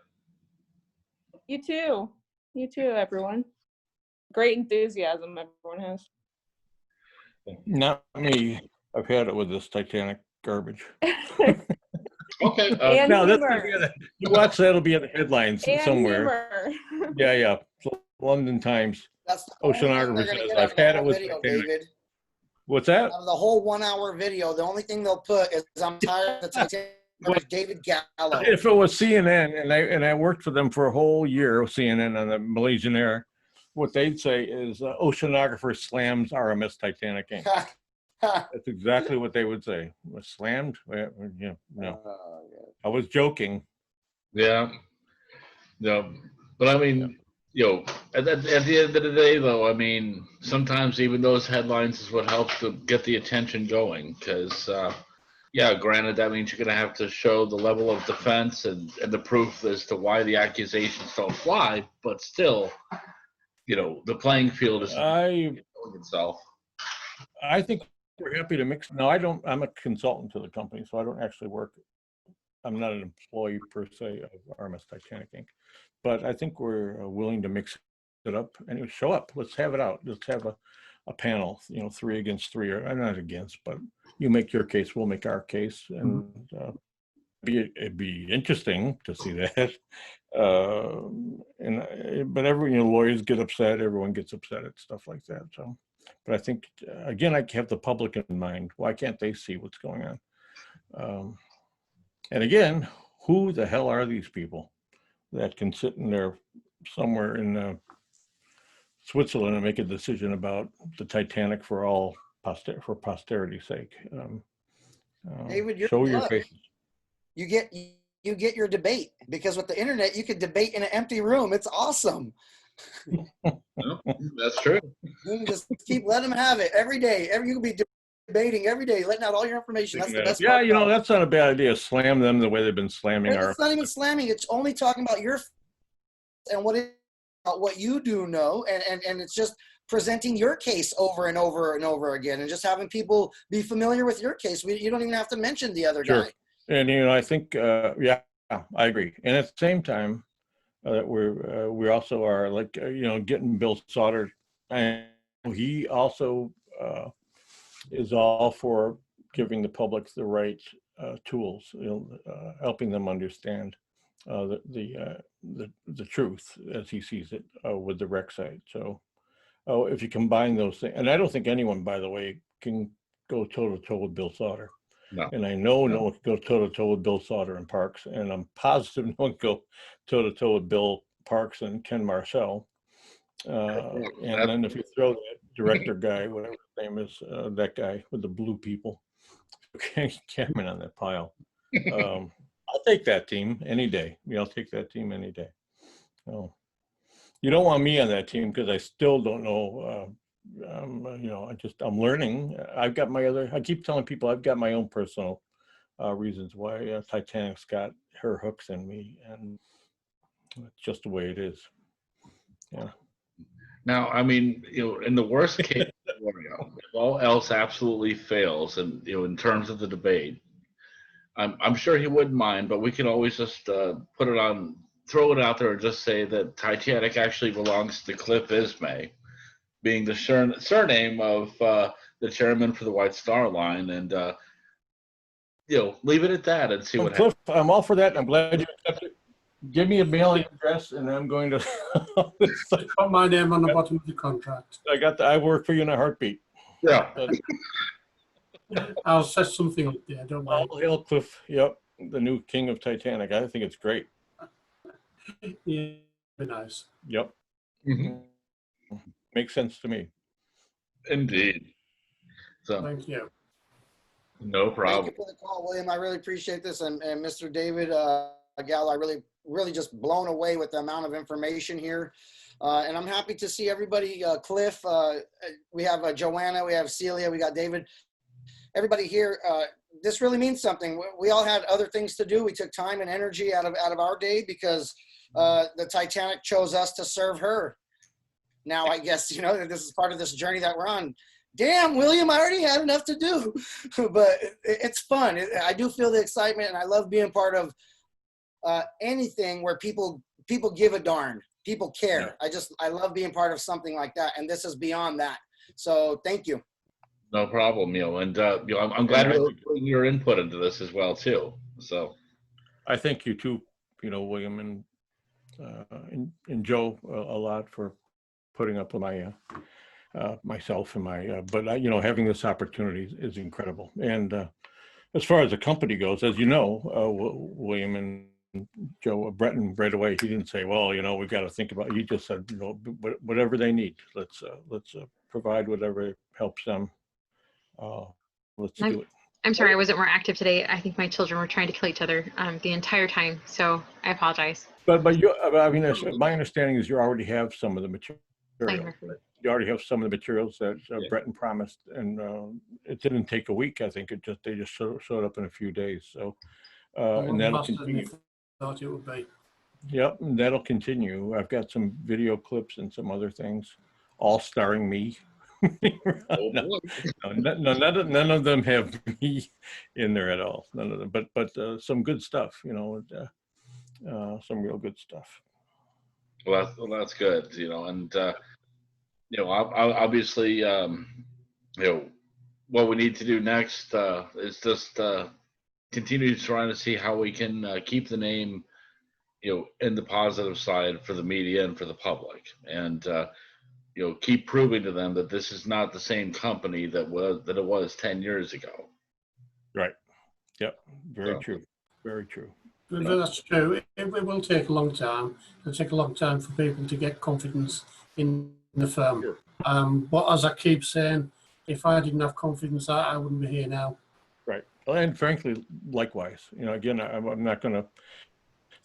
You too, everyone. Great enthusiasm everyone has. Not me. I've had it with this Titanic garbage. Okay. And no, humor. You watch that'll be in the headlines and somewhere. Humor. Yeah. London Times. That's the Oceanographer says, I've had it with video, Titanic. David. What's that? Out of the whole 1 hour video, the only thing they'll put is I'm tired of the Titanic. David Gallo. If it was CNN, and I worked for them for a whole year, CNN on the Malaysian Air, what they'd say is oceanographer slams R.M.S. Titanic Inc. That's exactly what they would say. Was slammed? Yeah, no. Yeah. I was joking. Yeah. No. But I mean, at the end of the day, though, I mean, sometimes even those headlines is what helps to get the attention going. Because, yeah, granted, that means you're going to have to show the level of defense and the proof as to why the accusations don't fly. But still, the playing field is I itself. think we're happy to mix. No, I don't. I'm a consultant to the company, so I don't actually work. I'm not an employee per se of R.M.S. Titanic Inc. But I think we're willing to mix it up. Anyway, show up. Let's have it out. Let's have a panel. 3 against 3, or I'm not against, but you make your case, we'll make our case, and it'd be interesting to see that. But lawyers get upset. Everyone gets upset at stuff like that. So, but I think again, I have the public in mind. Why can't they see what's going on? And again, who the hell are these people that can sit in there somewhere in Switzerland and make a decision about the Titanic for posterity's sake? David, you're show your luck. faces. You get your debate, because with the internet you can debate in an empty room. It's awesome. That's true. You can just let them have it every day. You can be debating every day, letting out all your information. That's the best part. Yeah, that's not a bad idea. Slam them the way they've been slamming our. It's not even slamming. It's only talking about your and what you do know, and it's just presenting your case over and over and over again, and just having people be familiar with your case. You don't even have to mention the other guy. And I think yeah, I agree. And at the same time, that we also are like getting Bill Sauter, and he also is all for giving the public the right tools, helping them understand the truth as he sees it with the rec site. So if you combine those things, and I don't think anyone, by the way, can go toe to toe with Bill Sauter. No. And I know no one can go toe to toe with Bill Sauter in Parks, and I'm positive no one can go toe to toe with Bill Parks and Ken Marcel. And then if you throw that director guy, whatever his name is, that guy with the blue people, Cameron on that pile. I'll take that team any day. I'll take that team any day. Oh, you don't want me on that team because I still don't know. I'm learning. I keep telling people I've got my own personal reasons why Titanic's got her hooks in me, and it's just the way it is. Yeah. Now, I mean, in the worst case scenario, if all else absolutely fails, and in terms of the debate, I'm sure he wouldn't mind, but we can always just throw it out there, and just say that Titanic actually belongs to Cliff Ismay, being the surname of the chairman for the White Star Line, and leave it at that and see what Cliff, happens. I'm all for that. I'm glad you accepted. Give me a mailing address, and I'm going to. Put my name on the bottom of the contract. I work for you in a heartbeat. Yeah. I'll set something up there. Don't worry. All hail Cliff. Yep, the new king of Titanic. I think it's great. Yeah, be nice. Yep. Mm-hmm. Makes sense to me. Indeed. So. Thank you. No problem. Thank you for the call, William. I really appreciate this, and Mr. David Gallo, I really just blown away with the amount of information here. And I'm happy to see everybody, Cliff, we have Joanna, we have Celia, we got David, everybody here. This really means something. We all had other things to do. We took time and energy out of our day because the Titanic chose us to serve her. Now, I guess, this is part of this journey that we're on. Damn, William, I already had enough to do, but it's fun. I do feel the excitement, and I love being part of anything where people give a darn, people care. I love being part of something like that, and this is beyond that. So thank you. No problem, and I'm glad you're putting your input into this as well too. So I thank you too, William and Joe a lot for putting up with my myself and my but having this opportunity is incredible. And as far as the company goes, as you know, William and Joe, Breton right away, he didn't say, well, we've got to think about it. He just said, whatever they need, let's provide whatever helps them let's I'm, do it. I'm sorry I wasn't more active today. I think my children were trying to kill each other the entire time, so I apologize. But you, I mean, my understanding is you already have some of the material. Playing Mercury. You already have some of the materials that Breton promised, and it didn't take a week. I think they just showed up in a few days. So and that'll Faster than continue. I thought it would be. Yep, and that'll continue. I've got some video clips and some other things, all starring me. Oh, No, boy. no, none of them have me in there at all. None of them, but some good stuff. You know, some real good stuff. Well, that's good, you know, and you know, obviously, you know, what we need to do next is just continue trying to see how we can keep the name, you know, in the positive side for the media and for the public, and you know, keep proving to them that this is not the same company that it was 10 years ago. Right. Yep. Very So, true. Very true. But that's true. It will take a long time. It'll take a long time for people to get confidence in the firm. Sure. But as I keep saying, if I didn't have confidence, I wouldn't be here now. Right. And frankly, likewise, you know, again, I'm not going to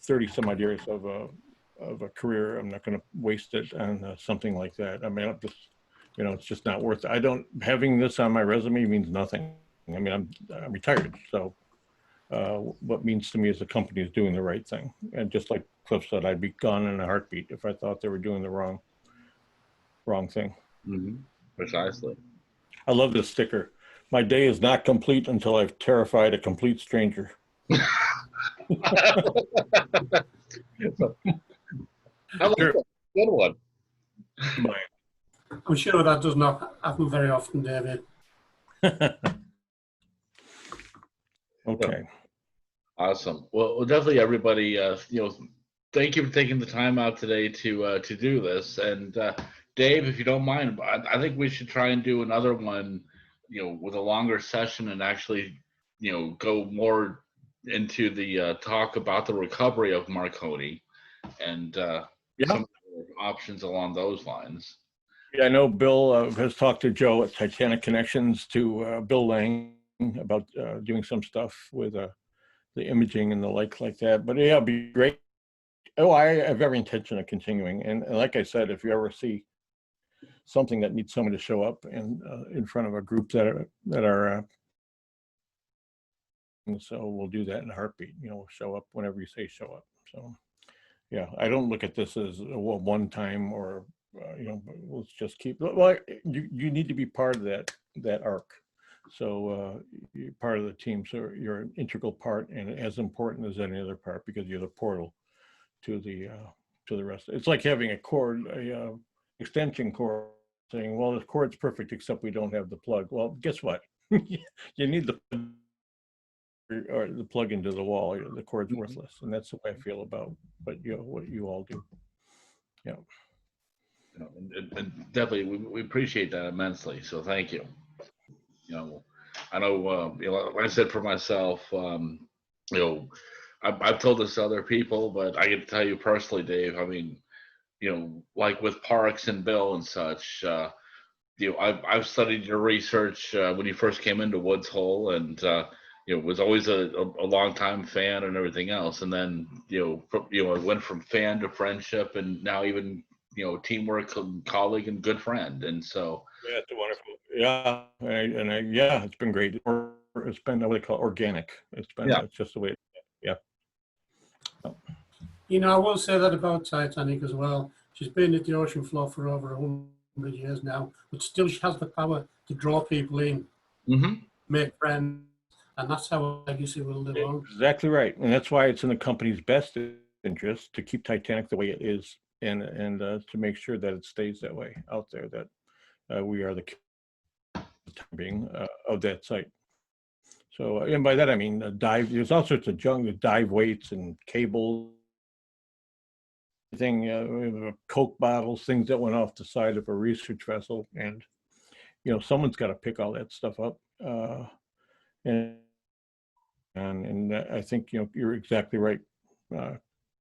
30 some odd years of a career. I'm not going to waste it on something like that. I mean, I'm just, you know, it's just not worth it. Having this on my resume means nothing. I mean, I'm retired. So what means to me is the company is doing the right thing. And just like Cliff said, I'd be gone in a heartbeat if I thought they were doing the wrong thing. precisely. I love this sticker. My day is not complete until I've terrified a complete stranger. I like Sure. that. Good one. I'm sure that does not happen very often, David. Okay. Awesome. Well, definitely, everybody. You know, thank you for taking the time out today to do this. And Dave, if you don't mind, I think we should try and do another one. You know, with a longer session and actually, you know, go more into the talk about the recovery of Marconi and some options along those lines. Yeah, I know Bill has talked to Joe at Titanic Connections to Bill Lang about doing some stuff with the imaging and the like that. But yeah, it'd be great. Oh, I have every intention of continuing. And like I said, if you ever see something that needs someone to show up and in front of a group that are so we'll do that in a heartbeat. You know, show up whenever you say show up. So yeah, I don't look at this as a one time or you know, let's just keep. Well, you need to be part of that arc. So you're part of the team. So you're an integral part and as important as any other part because you're the portal to the rest. It's like having a extension cord saying, well, the cord's perfect except we don't have the plug. Well, guess what? You need the plug into the wall. The cord's worthless, and that's the way I feel about what you all do. Yeah. You know, and definitely, we appreciate that immensely. So thank you. You know, I know, you know, like I said for myself, you know, I've told this to other people, but I can tell you personally, Dave. I mean, you know, like with Parks and Bill and such, you know, I've studied your research when you first came into Woods Hole, and you know, was always a long time fan and everything else. And then you know, it went from fan to friendship, and now even you know, teamwork, colleague, and good friend. And so Yeah, it's wonderful. Yeah, yeah, it's been great. It's been what they call organic. It's just the way. Yeah. You know, I will say that about Titanic as well. She's been at the ocean floor for over 100 years now, but still she has the power to draw people in, make friends, and that's how a legacy will live on. Exactly right, and that's why it's in the company's best interest to keep Titanic the way it is, and to make sure that it stays that way out there. That we are the being of that site. So, and by that I mean dive. There's all sorts of junk, dive weights and cables, Coke bottles, things that went off the side of a research vessel, and you know someone's got to pick all that stuff up. And I think you know you're exactly right,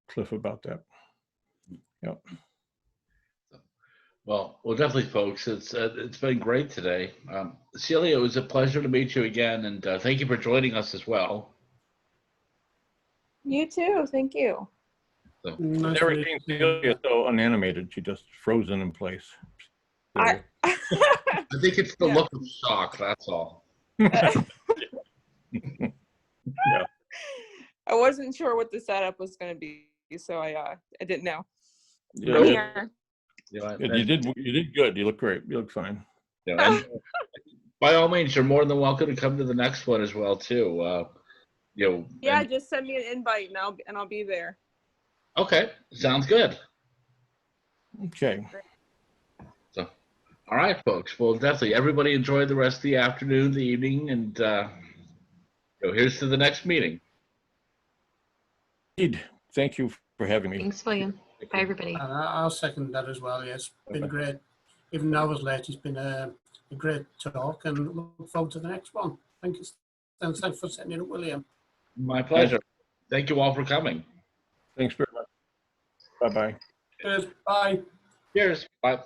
Cliff, about that. Yep. Well, definitely, folks. It's been great today. Celia, it was a pleasure to meet you again, and thank you for joining us as well. You too. Thank you. So, Nice Never to meet seen you. Celia so unanimated. She just frozen in place. I I think it's the Yeah. look of shock. That's all. Yeah. I wasn't sure what the setup was going to be, so I didn't know. Yeah, I'm No. here. you did good. You look great. You look fine. And by all means, you're more than welcome to come to the next one as well, too. Yeah, And- just send me an invite and I'll be there. okay, sounds good. Okay. So, all right, folks. Well, definitely, everybody enjoy the rest of the afternoon, the evening, and here's to the next meeting. Indeed. Thank you for having me. Thanks, William. Bye, everybody. And I'll second that as well. Yes, been great. Even though I was late, it's been a great talk, and look forward to the next one. Thank you, and thanks for setting it up, William. My pleasure. Thank you all for coming. Thanks very much. Bye-bye. Cheers. Bye. Cheers. Bye.